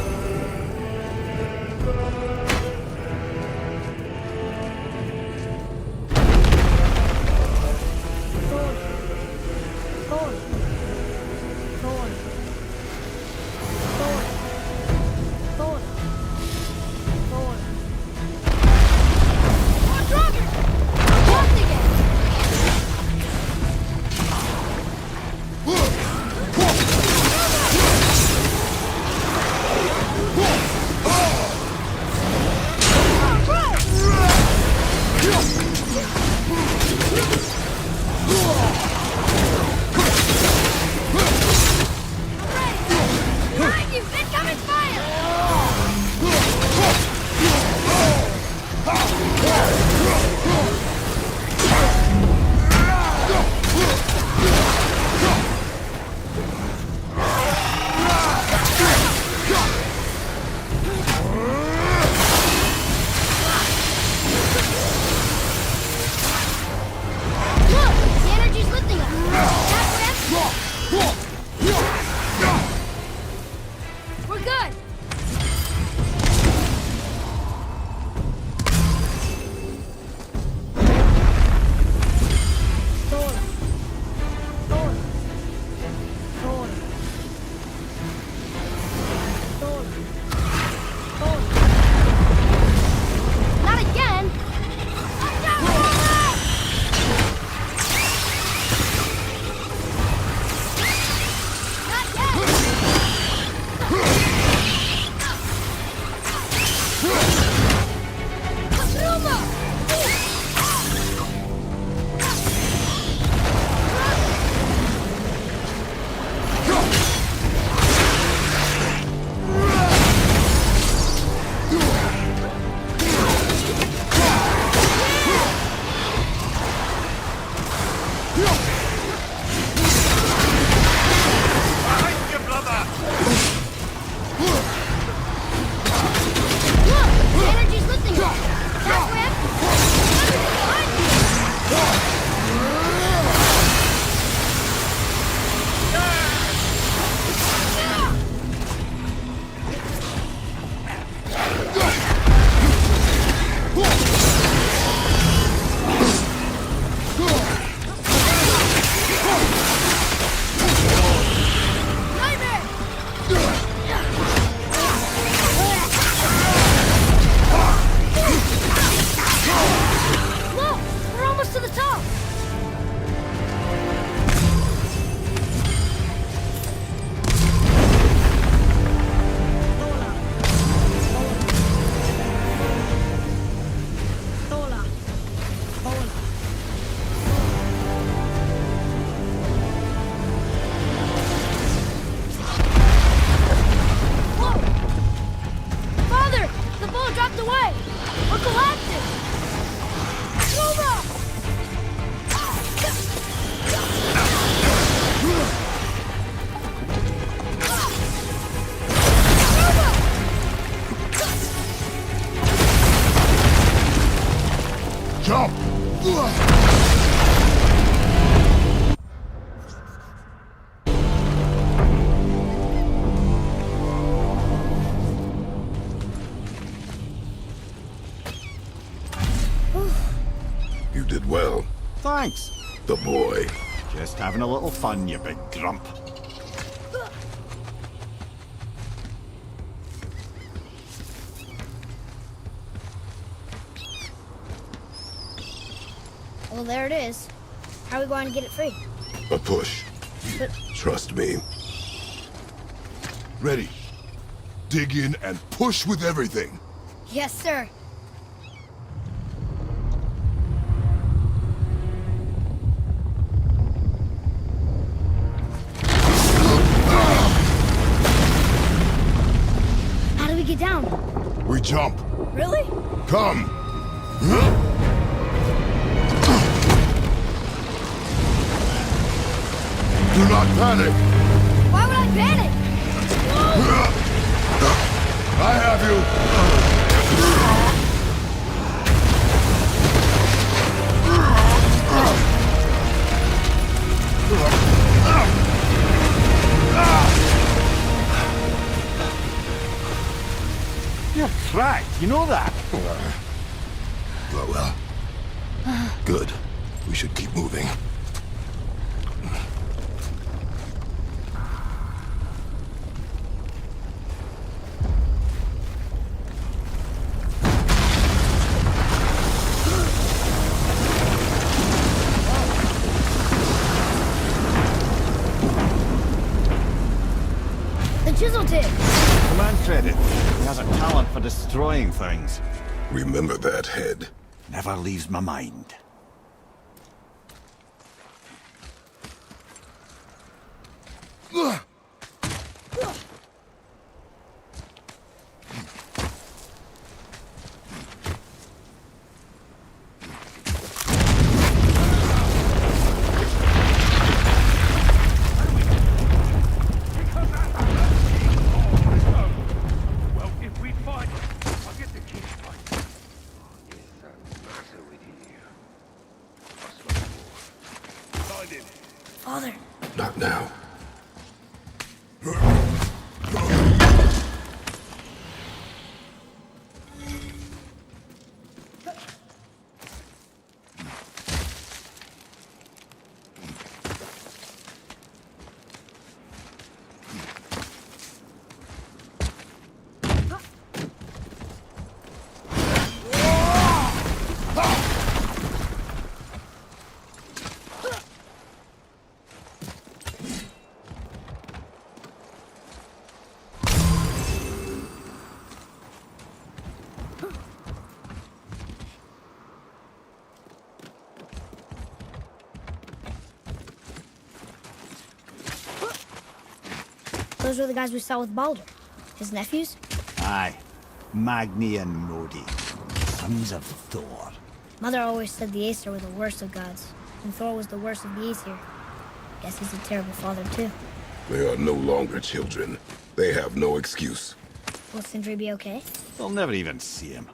Jump! You did well. Thanks. The boy. Just having a little fun, you big grump. Well, there it is. How are we going to get it free? A push. But Trust me. Ready. Dig in and push with everything. yes, sir. How do we get down? We jump. Really? Come. Do not panic. Why would I panic? I have you. You know that? Well. Good. We should keep moving. The chisel tip! Command credit. He has a talent for destroying things. Remember that, Head. Never leaves my mind. Well, if we fight, I'll get the kids back. Father, Not now. those were the guys we saw with Baldur. His nephews? Aye. Magni and Modi. Sons of Thor. Mother always said the Aesir were the worst of gods, and Thor was the worst of the Aesir. Guess he's a terrible father, too. They are no longer children. They have no excuse. Will Sindri be okay? They'll never even see him.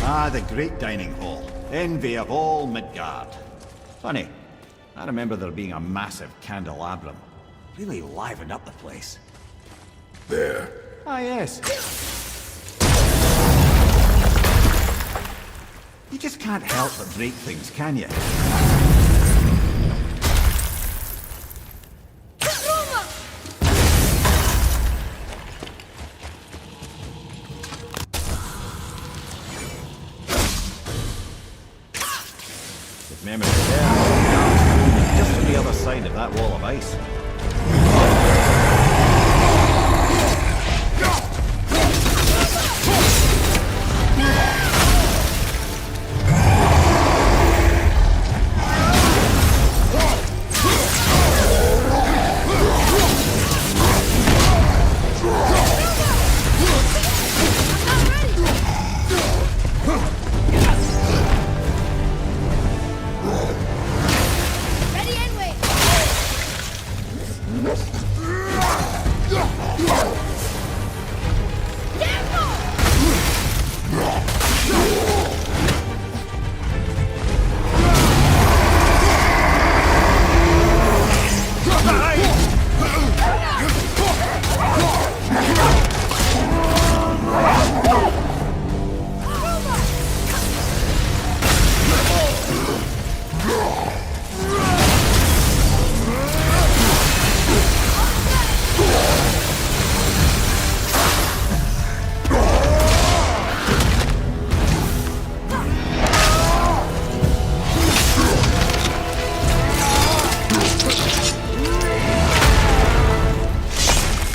Ah, the great dining hall. Envy of all Midgard. Funny, I remember there being a massive candelabrum. Really livened up the place. There. Ah, yes. You just can't help but break things, can you? If memory serves, just on the other side of that wall of ice. Ready and wait!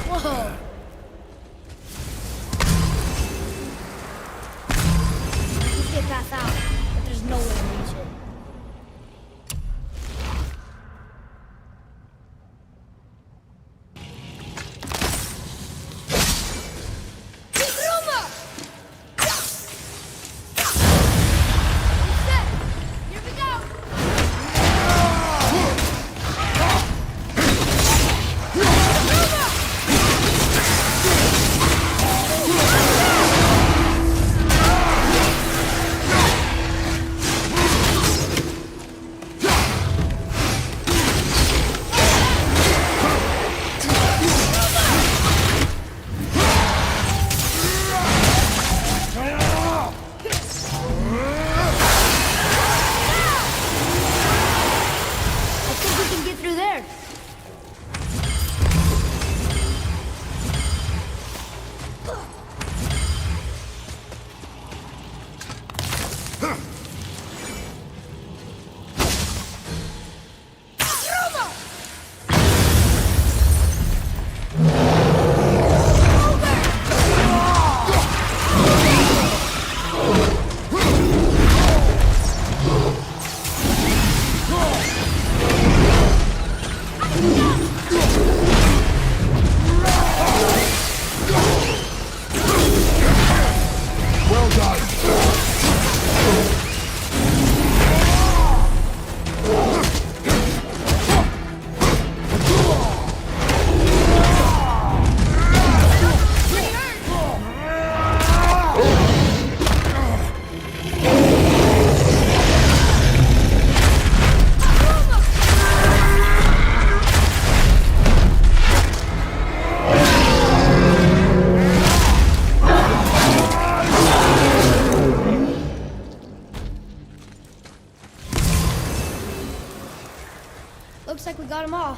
Whoa! We can pass out, but there's no way to reach it. Looks like we got them all.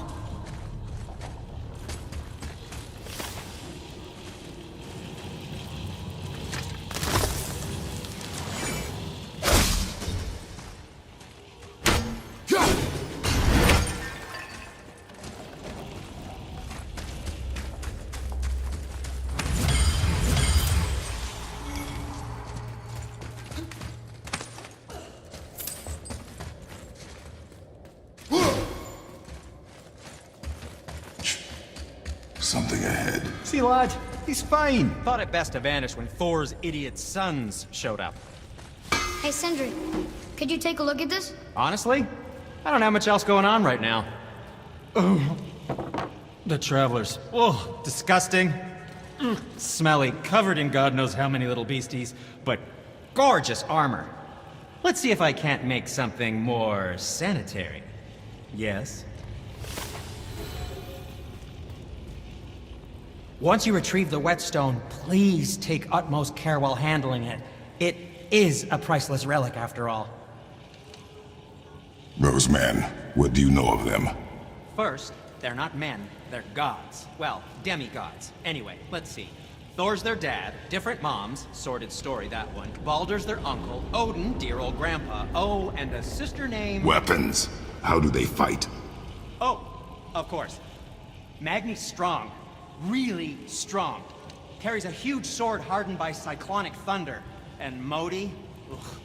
Something ahead. See, lad, he's fine. Thought it best to vanish when Thor's idiot sons showed up. Hey, Sindri, could you take a look at this? Honestly, I don't have much else going on right now. Oh, the travelers. Oh, disgusting. Smelly, covered in God knows how many little beasties, but gorgeous armor. Let's see if I can't make something more sanitary. Yes? Once you retrieve the whetstone, please take utmost care while handling it. It is a priceless relic, after all. Those men, what do you know of them? First, they're not men, they're gods. Well, demigods. Anyway, let's see. Thor's their dad, different moms, sordid story that one. Baldur's their uncle, Odin, dear old grandpa. Oh, and a sister named... Weapons. How do they fight? Oh, of course. Magni's strong. Really strong. Carries a huge sword hardened by cyclonic thunder. And Modi? Ugh.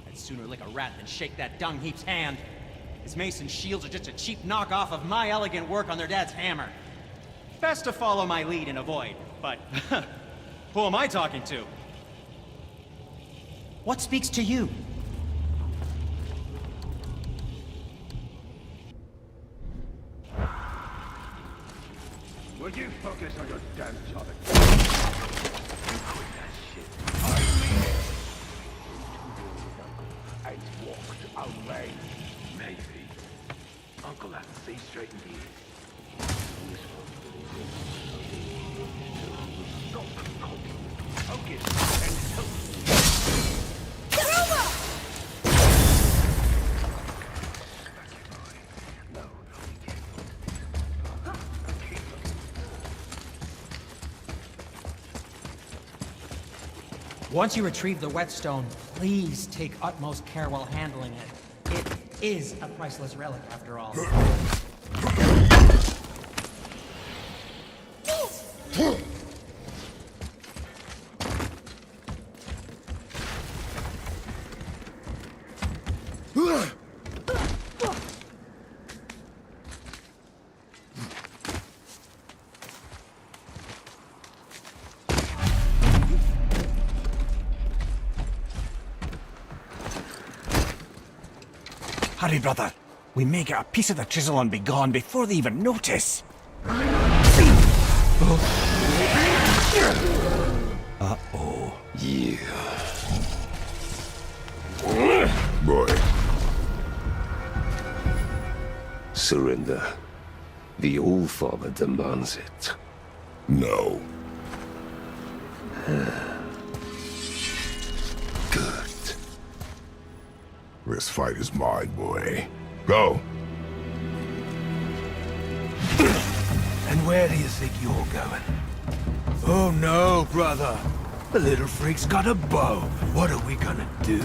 I'd sooner lick a rat than shake that dung heap's hand. His mace and shields are just a cheap knockoff of my elegant work on their dad's hammer. Best to follow my lead and avoid, but who am I talking to? What speaks to you? Will you focus on your damn job? You quit that shit. I mean it. And walked away. Maybe. Uncle has to see straight in here. Stop talking. Focus and help. Get over! No. Once you retrieve the whetstone, please take utmost care while handling it. It is a priceless relic, after all. Hurry, brother. We may get a piece of the chisel and be gone before they even notice. Uh-oh. Yeah. Boy. Surrender. The All-Father demands it. No. Good. This fight is mine, boy. Go. And where do you think you're going? Oh no, brother. The little freak's got a bow. What are we gonna do?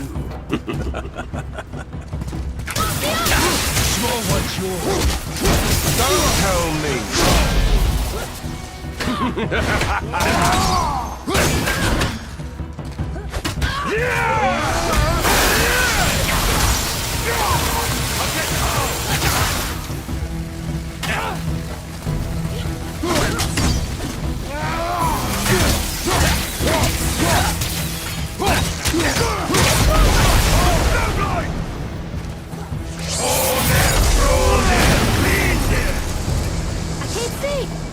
Small one's yours. Don't tell me.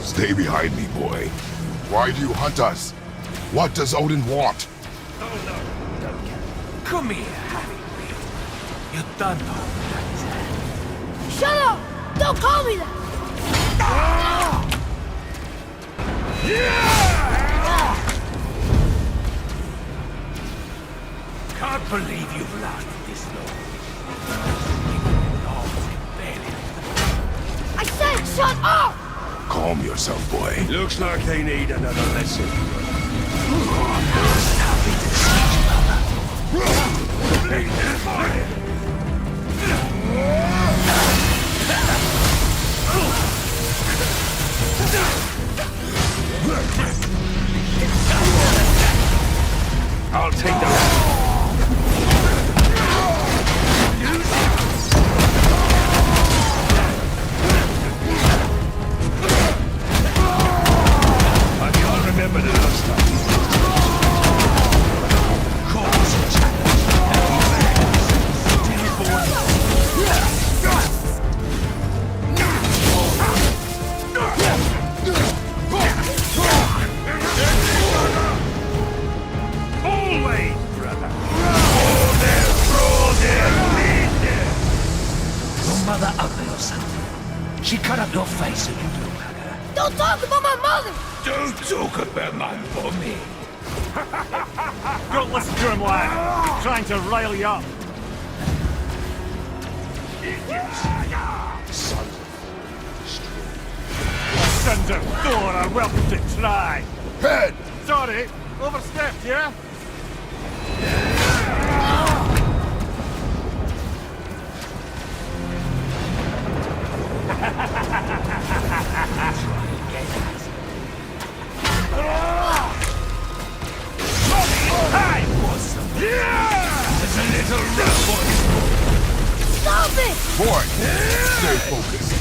Stay behind me, boy. Why do you hunt us? What does Odin want? Oh no, don't care. Come here, Harry. You done know. Shut up! Don't call me that! Can't believe you've lasted this long. Shut up! Calm yourself, boy. Looks like they need another lesson. I'll take the... I can't remember the last time. Always, brother. Your mother ugly or something? She cut up your face so you look like her. Don't talk about my mother! Don't talk about my mommy. Don't listen to him, lad. He's trying to rile you up. Sons of Thor are welcome to try. Head! Sorry, overstepped, yeah? There's a little rough Stop it! Boy, stay focused.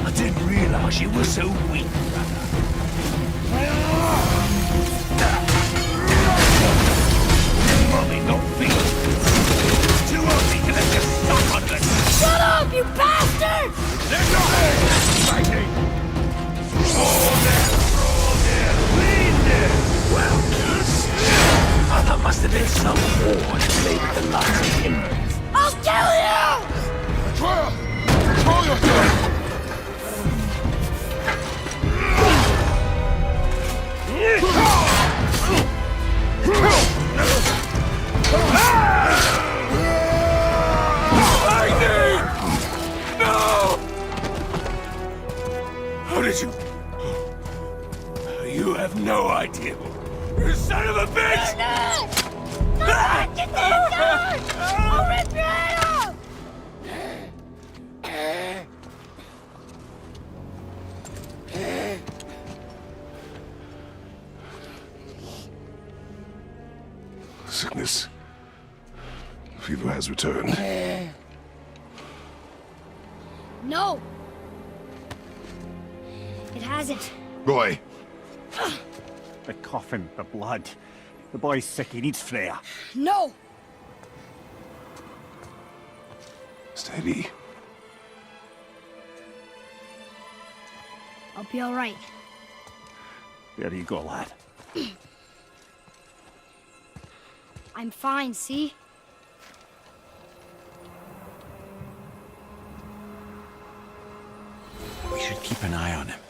I didn't realize you were so weak. Mommy, not feeling. Too ugly to let you suck on it. Shut up, you bastard! There's your head! Fighting! Lean there! Well, that must have been some war that made it the last of him. I'll kill you! Atreya! Control yourself! How did you... You have no idea. You son of a bitch! No! Get the gun! I'll rip your head off! Sickness. Fever has returned. No! It hasn't. Boy, The coffin, the blood. The boy's sick, he needs Freya. No! steady. I'll be alright. There you go, lad. I'm fine, see? We should keep an eye on him.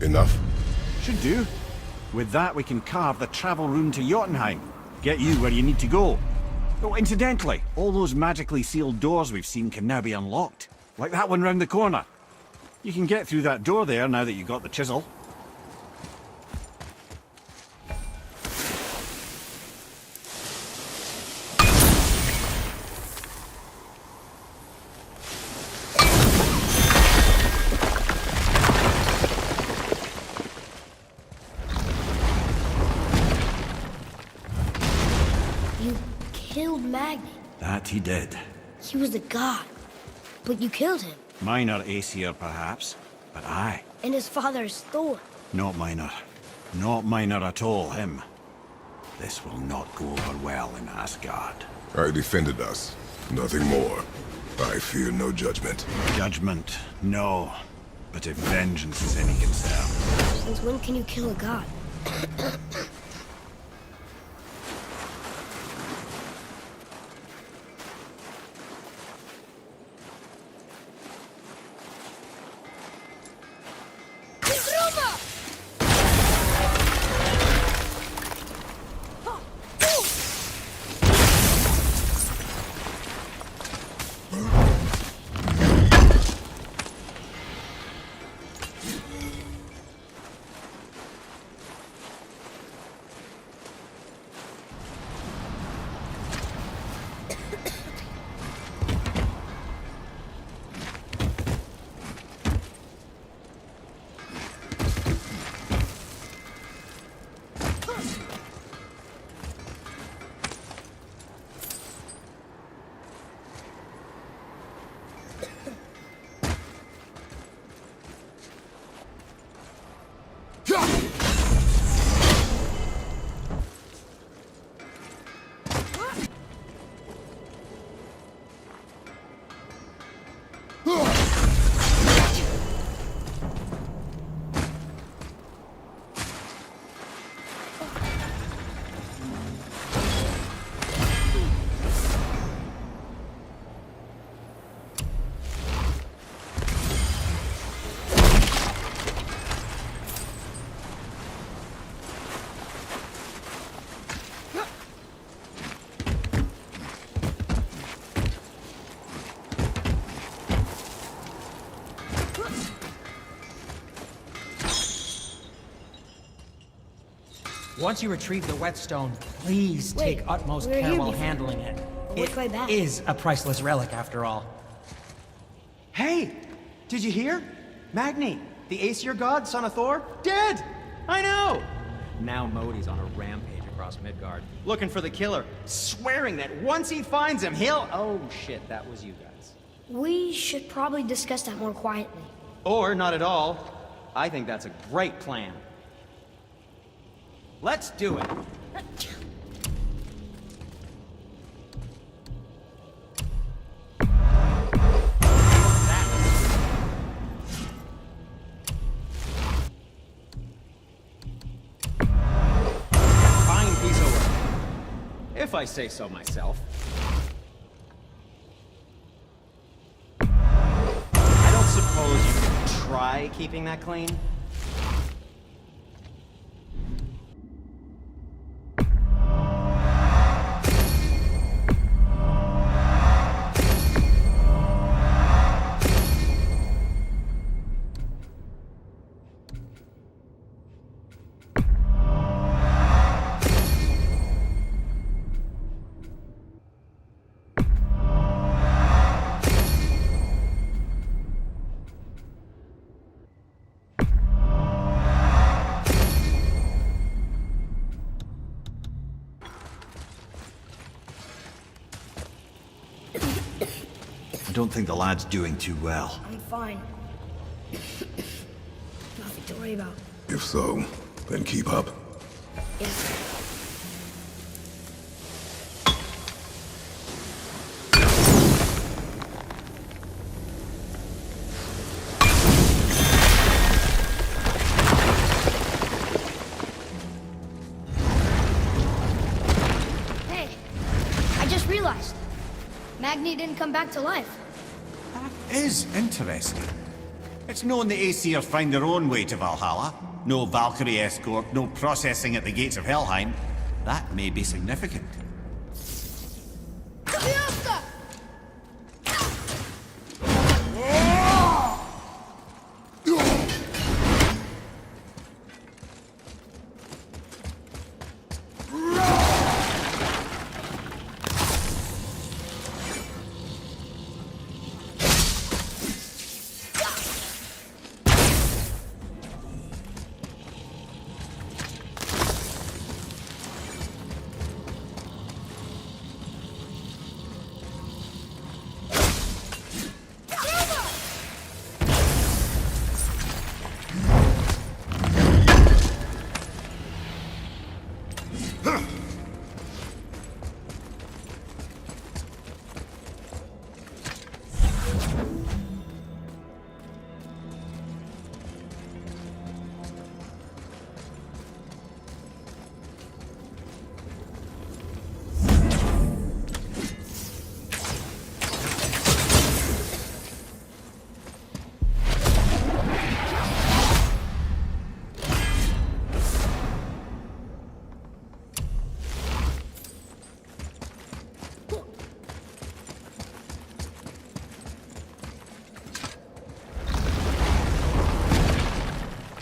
Enough? Should do. With that, we can carve the travel rune to Jotunheim. Get you where you need to go. Oh, incidentally, all those magically sealed doors we've seen can now be unlocked. Like that one round the corner. You can get through that door there now that you've got the chisel. You killed Magni. That he did. He was a god. But you killed him. Minor Aesir, perhaps, but I. And his father's Thor. Not minor. Not minor at all, him. This will not go over well in Asgard. I defended us. Nothing more. I fear no judgment. Judgment, no. But if vengeance is any concern. Since when can you kill a god? Once you retrieve the whetstone, please Wait, take utmost we were care here while before. handling it. Which way back? It is a priceless relic, after all. Hey! Did you hear? Magni, the Aesir god, son of Thor, dead! I know! Now Modi's on a rampage across Midgard, looking for the killer, swearing that once he finds him, he'll... Oh shit, that was you guys. We should probably discuss that more quietly. Or not at all. I think that's a great plan. Let's do it. Fine piece of work, if I say so myself. I don't suppose you could try keeping that clean? I don't think the lad's doing too well. I'm fine. Nothing to worry about. If so, then keep up. Yes. Hey, I just realized. Magni didn't come back to life. That is interesting. It's known the Aesir find their own way to Valhalla. No Valkyrie escort, no processing at the gates of Helheim. That may be significant.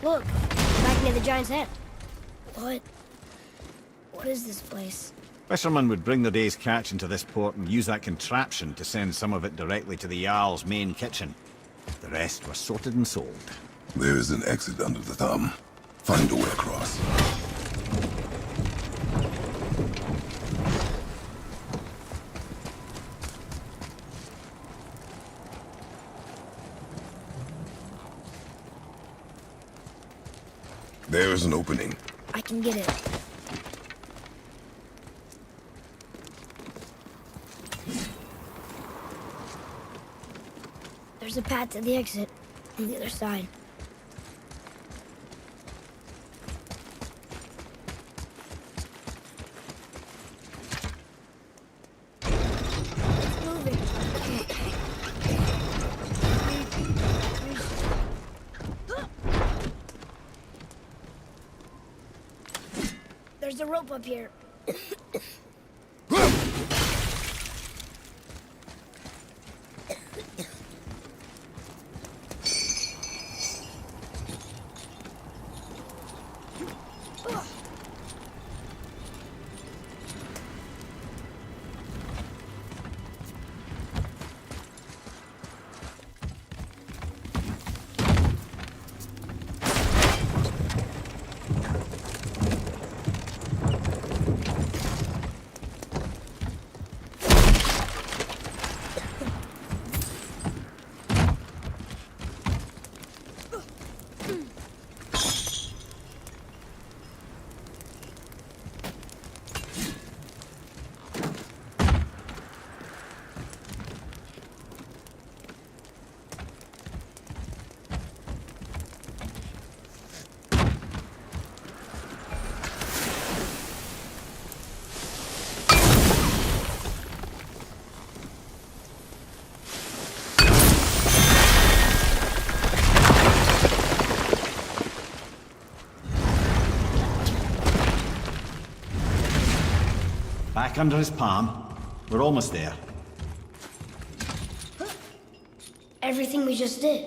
Look, back near the giant's head. What is this place? Fishermen would bring their day's catch into this port and use that contraption to send some of it directly to the Jarl's main kitchen. The rest was sorted and sold. There is an exit under the thumb. Find a way across. There is an opening. I can get it. There's a path to the exit on the other side. It's moving. There's a rope up here. Back under his palm. We're almost there. Everything we just did.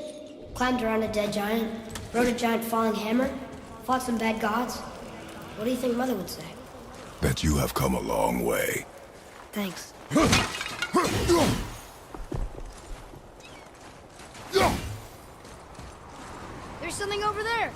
Climbed around a dead giant, rode a giant falling hammer, fought some bad gods. What do you think Mother would say? Bet you have come a long way. Thanks. There's something over there!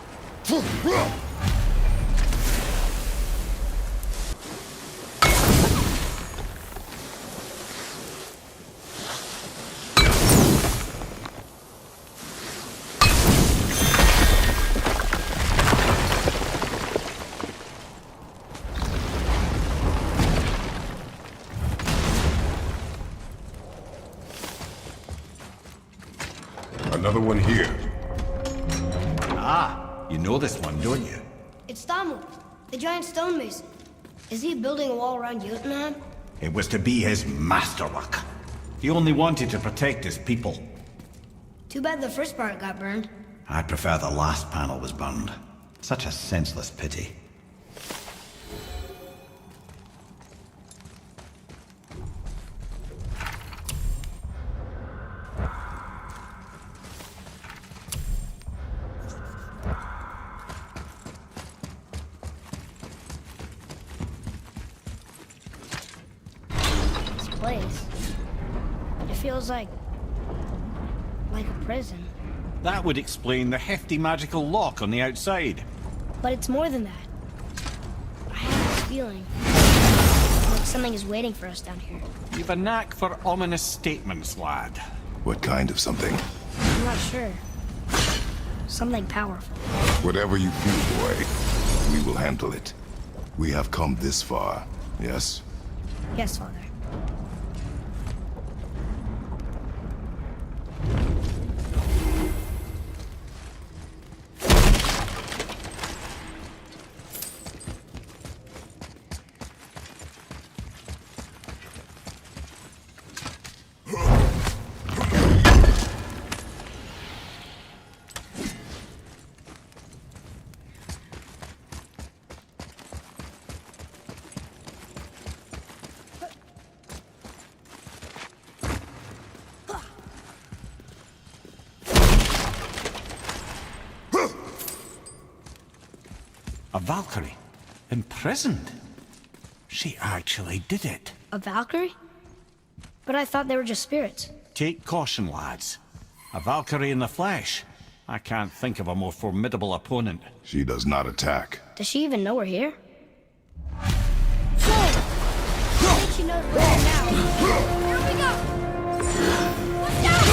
Another one here. Ah, you know this one, don't you? It's Thamu, the giant stonemason. Is he building a wall around Jotunheim? It was to be his masterwork. He only wanted to protect his people. Too bad the first part got burned. I prefer the last panel was burned. Such a senseless pity. This place. It feels like a prison. That would explain the hefty magical lock on the outside. But it's more than that. I have this feeling like something is waiting for us down here. You've a knack for ominous statements, lad. What kind of something? I'm not sure. Something powerful. Whatever you feel, boy, we will handle it. We have come this far, yes? Yes, Father. Valkyrie. Imprisoned. She actually did it. A Valkyrie? But I thought they were just spirits. Take caution, lads. A Valkyrie in the flesh. I can't think of a more formidable opponent. She does not attack. Does she even know we're here? I think she knows we're here now. Here we go! Watch out,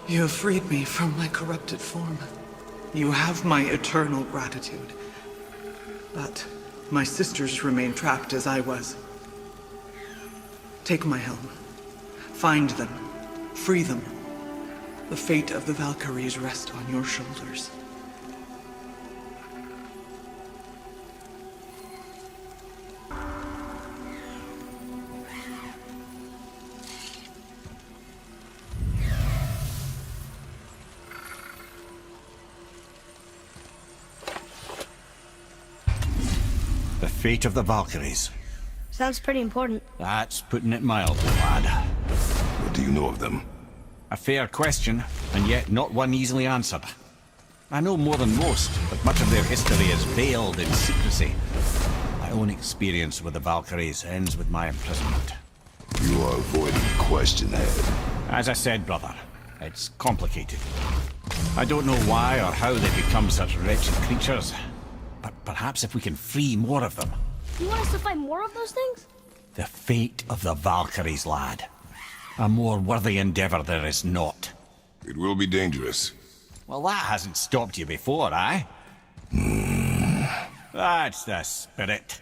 You have freed me from my corrupted form. You have my eternal gratitude. But my sisters remain trapped as I was. Take my helm. Find them. Free them. The fate of the Valkyries rests on your shoulders. The fate of the Valkyries. Sounds pretty important. That's putting it mildly, lad. What do you know of them? A fair question, and yet not one easily answered. I know more than most, but much of their history is veiled in secrecy. My own experience with the Valkyries ends with my imprisonment. You are avoiding the question, Head. As I said, brother, it's complicated. I don't know why or how they become such wretched creatures, but perhaps if we can free more of them. You want us to fight more of those things? The fate of the Valkyries, lad. A more worthy endeavor there is not. It will be dangerous. Well, that hasn't stopped you before, eh? That's the spirit.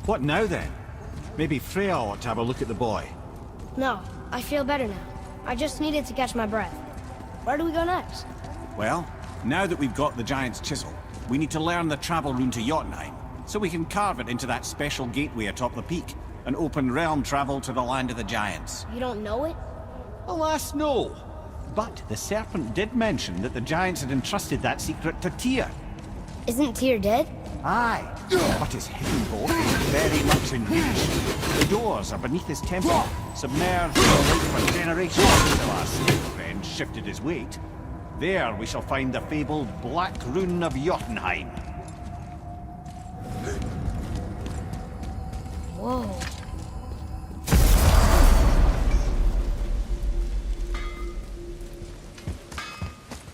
What now then? Maybe Freya ought to have a look at the boy. No, I feel better now. I just needed to catch my breath. Where do we go next? Well, now that we've got the Giant's Chisel, we need to learn the travel rune to Jotunheim, so we can carve it into that special gateway atop the peak, and open realm travel to the land of the Giants. You don't know it? Alas, no. But the Serpent did mention that the Giants had entrusted that secret to Tyr. Isn't Tyr dead? Aye, but his hidden boat is very much in reach. The doors are beneath his temple, submerged in the lake for generations until our snake friend shifted his weight. There we shall find the fabled Black Rune of Jotunheim. Whoa.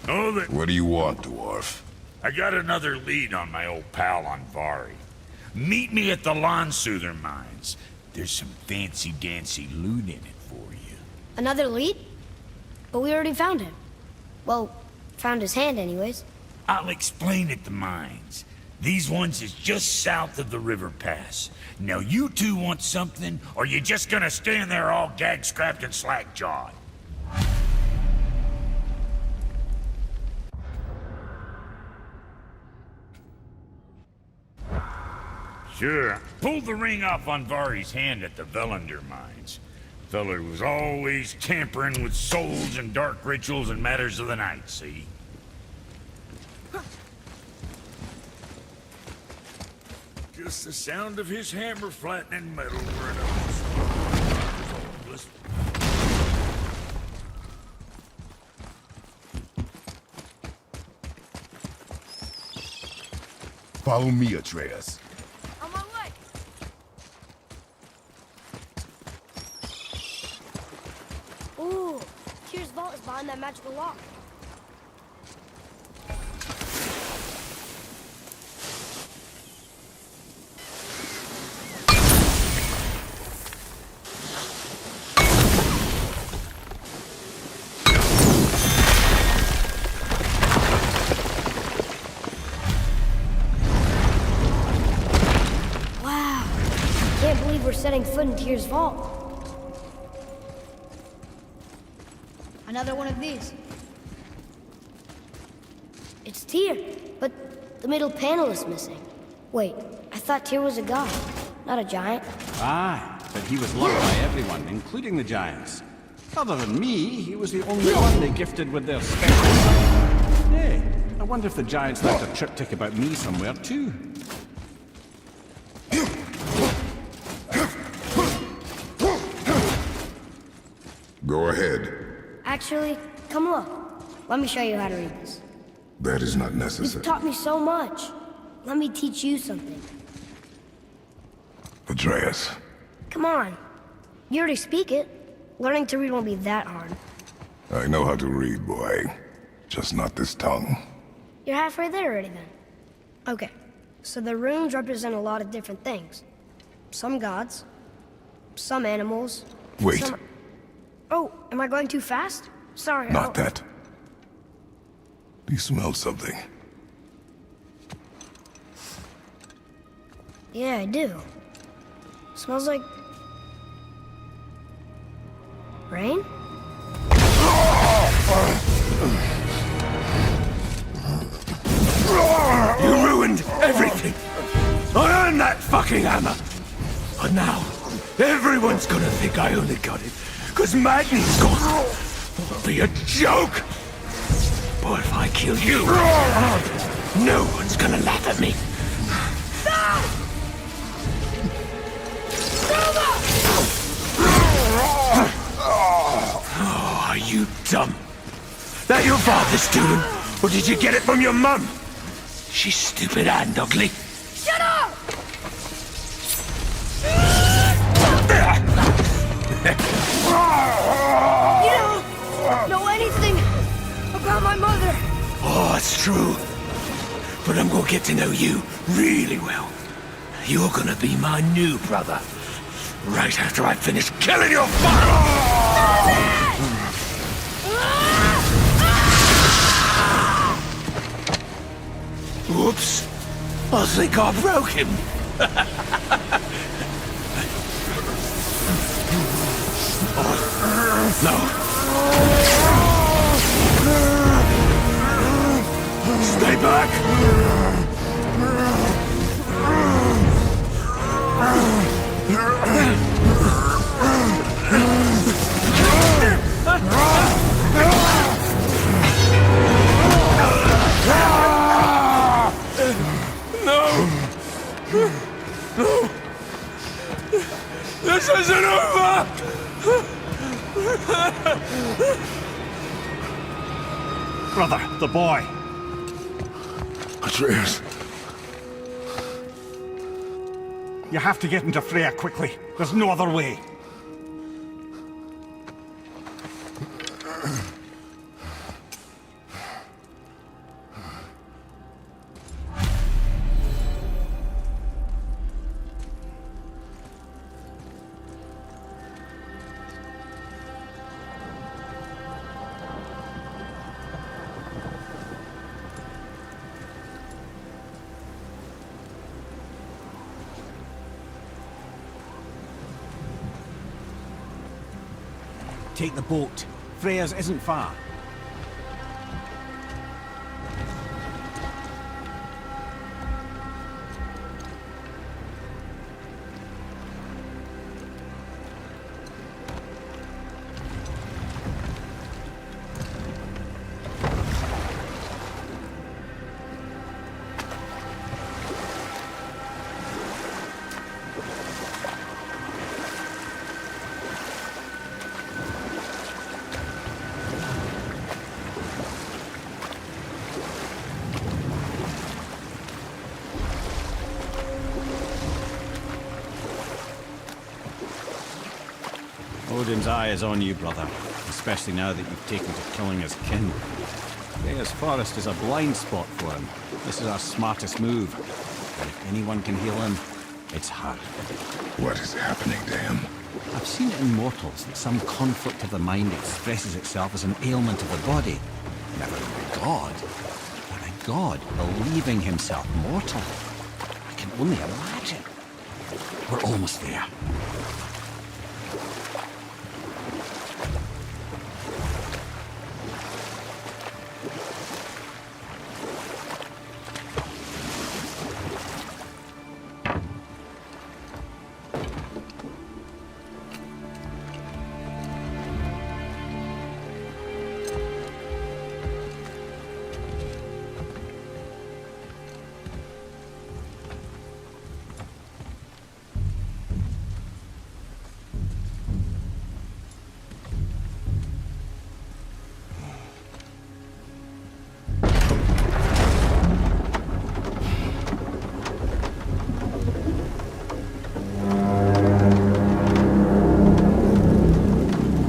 Oh, that... What do you want, dwarf? I got another lead on my old pal on Vari. Meet me at the Lawnsoother mines. There's some fancy-dancy loot in it for you. Another lead? But we already found him. Well, found his hand anyways. I'll explain at the mines. These ones is just south of the river pass. Now you two want something, or you just gonna stand there all gag-scrapped and slack-jawed? Sure, pulled the ring off on Vari's hand at the Velander mines. Feller was always tampering with souls and dark rituals and matters of the night, see? Just the sound of his hammer flattening metal were enough. Listen. Follow me, Atreus. On my way. Ooh, Tyr's vault is behind that magical lock. Setting foot in Tyr's vault. Another one of these. It's Tyr, but the middle panel is missing. Wait, I thought Tyr was a god, not a giant. Aye, but he was loved by everyone, including the Giants. Other than me, he was the only one they gifted with their special... Hey, I wonder if the Giants left a triptych about me somewhere, too. Go ahead. Actually, come look. Let me show you how to read this. That is not necessary. You've taught me so much. Let me teach you something. Atreus. Come on. You already speak it. Learning to read won't be that hard. I know how to read, boy. Just not this tongue. You're halfway there already then. Okay, so the runes represent a lot of different things. Some gods, some animals. Wait. Some... Oh, am I going too fast? Sorry. Not that. Do you smell something? Yeah, I do. Smells like... rain? You ruined everything! I earned that fucking hammer! And now, everyone's gonna think I only got it because Magni's gone. It'll be a joke! But if I kill you, no one's gonna laugh at me. Oh, are you dumb? That your father's doing? Or did you get it from your mum? She's stupid and ugly. Shut up! You don't know anything about my mother. Oh, it's true. But I'm gonna get to know you really well. You're gonna be my new brother. Right after I finish killing your father! Oops. I think I broke him. No. Stay back! No! No! This isn't over! Brother, the boy. Atreus. You have to get into Freya quickly. There's no other way. Take the boat. Freya's isn't far. Odin's eye is on you, brother. Especially now that you've taken to killing his kin. Freya's forest is a blind spot for him. This is our smartest move. But if anyone can heal him, it's her. What is happening to him? I've seen it in mortals that some conflict of the mind expresses itself as an ailment of the body. Never in a god. But a god believing himself mortal. I can only imagine. We're almost there.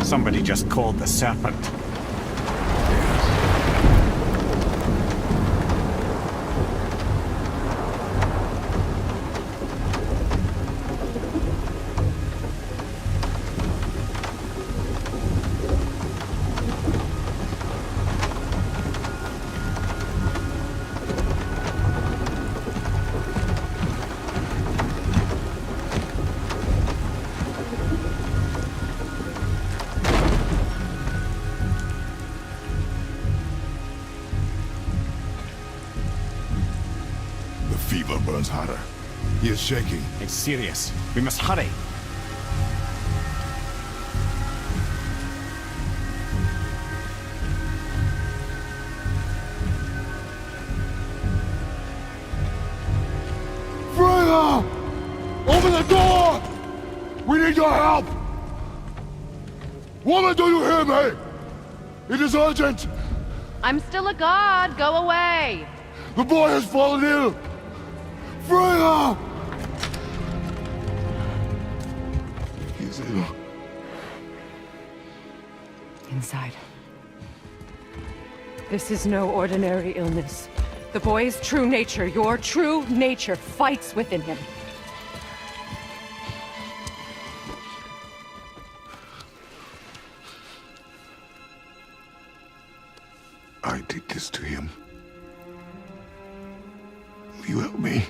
Somebody just called the serpent. Fever burns hotter. He is shaking. It's serious. We must hurry. Freya! Open the door! We need your help! Woman, do you hear me? It is urgent! I'm still a god. Go away. The boy has fallen ill! Freya! He is ill. Inside. This is no ordinary illness. The boy's true nature, your true nature, fights within him. I did this to him. Will you help me?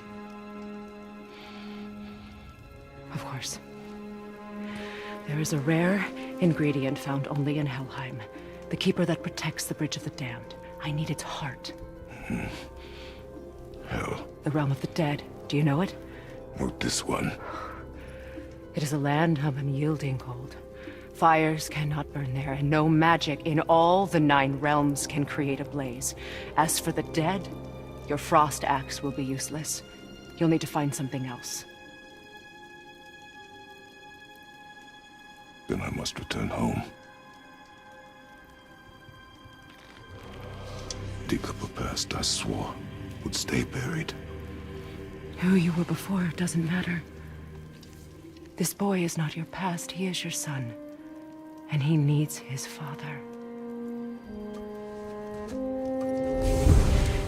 Of course. There is a rare Ingredient found only in Helheim. The keeper that protects the Bridge of the Damned. I need its heart. Hell. The realm of the dead. Do you know it? Not this one. It is a land of unyielding cold. Fires cannot burn there, and no magic in all the 9 realms can create a blaze. As for the dead, your frost axe will be useless. You'll need to find something else. Then I must return home. Dig up a past I swore would stay buried. Who you were before doesn't matter. This boy is not your past, he is your son. And he needs his father.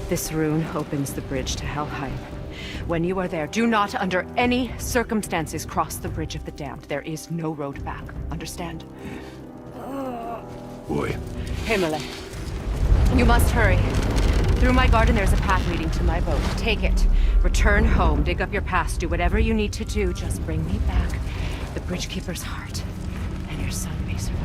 This rune opens the bridge to Helheim. When you are there, do not under any circumstances cross the Bridge of the Damned. There is no road back. Understand? Boy. Himmele. You must hurry. Through my garden there's a path leading to my boat. Take it. Return home, dig up your past, do whatever you need to do. Just bring me back the Bridgekeeper's heart, and your son may survive.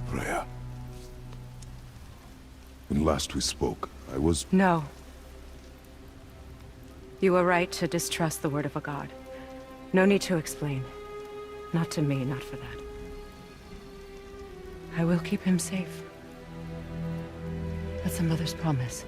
Freya. When last we spoke, I was... No. You were right to distrust the word of a god. No need to explain. Not to me, not for that. I will keep him safe. That's a mother's promise.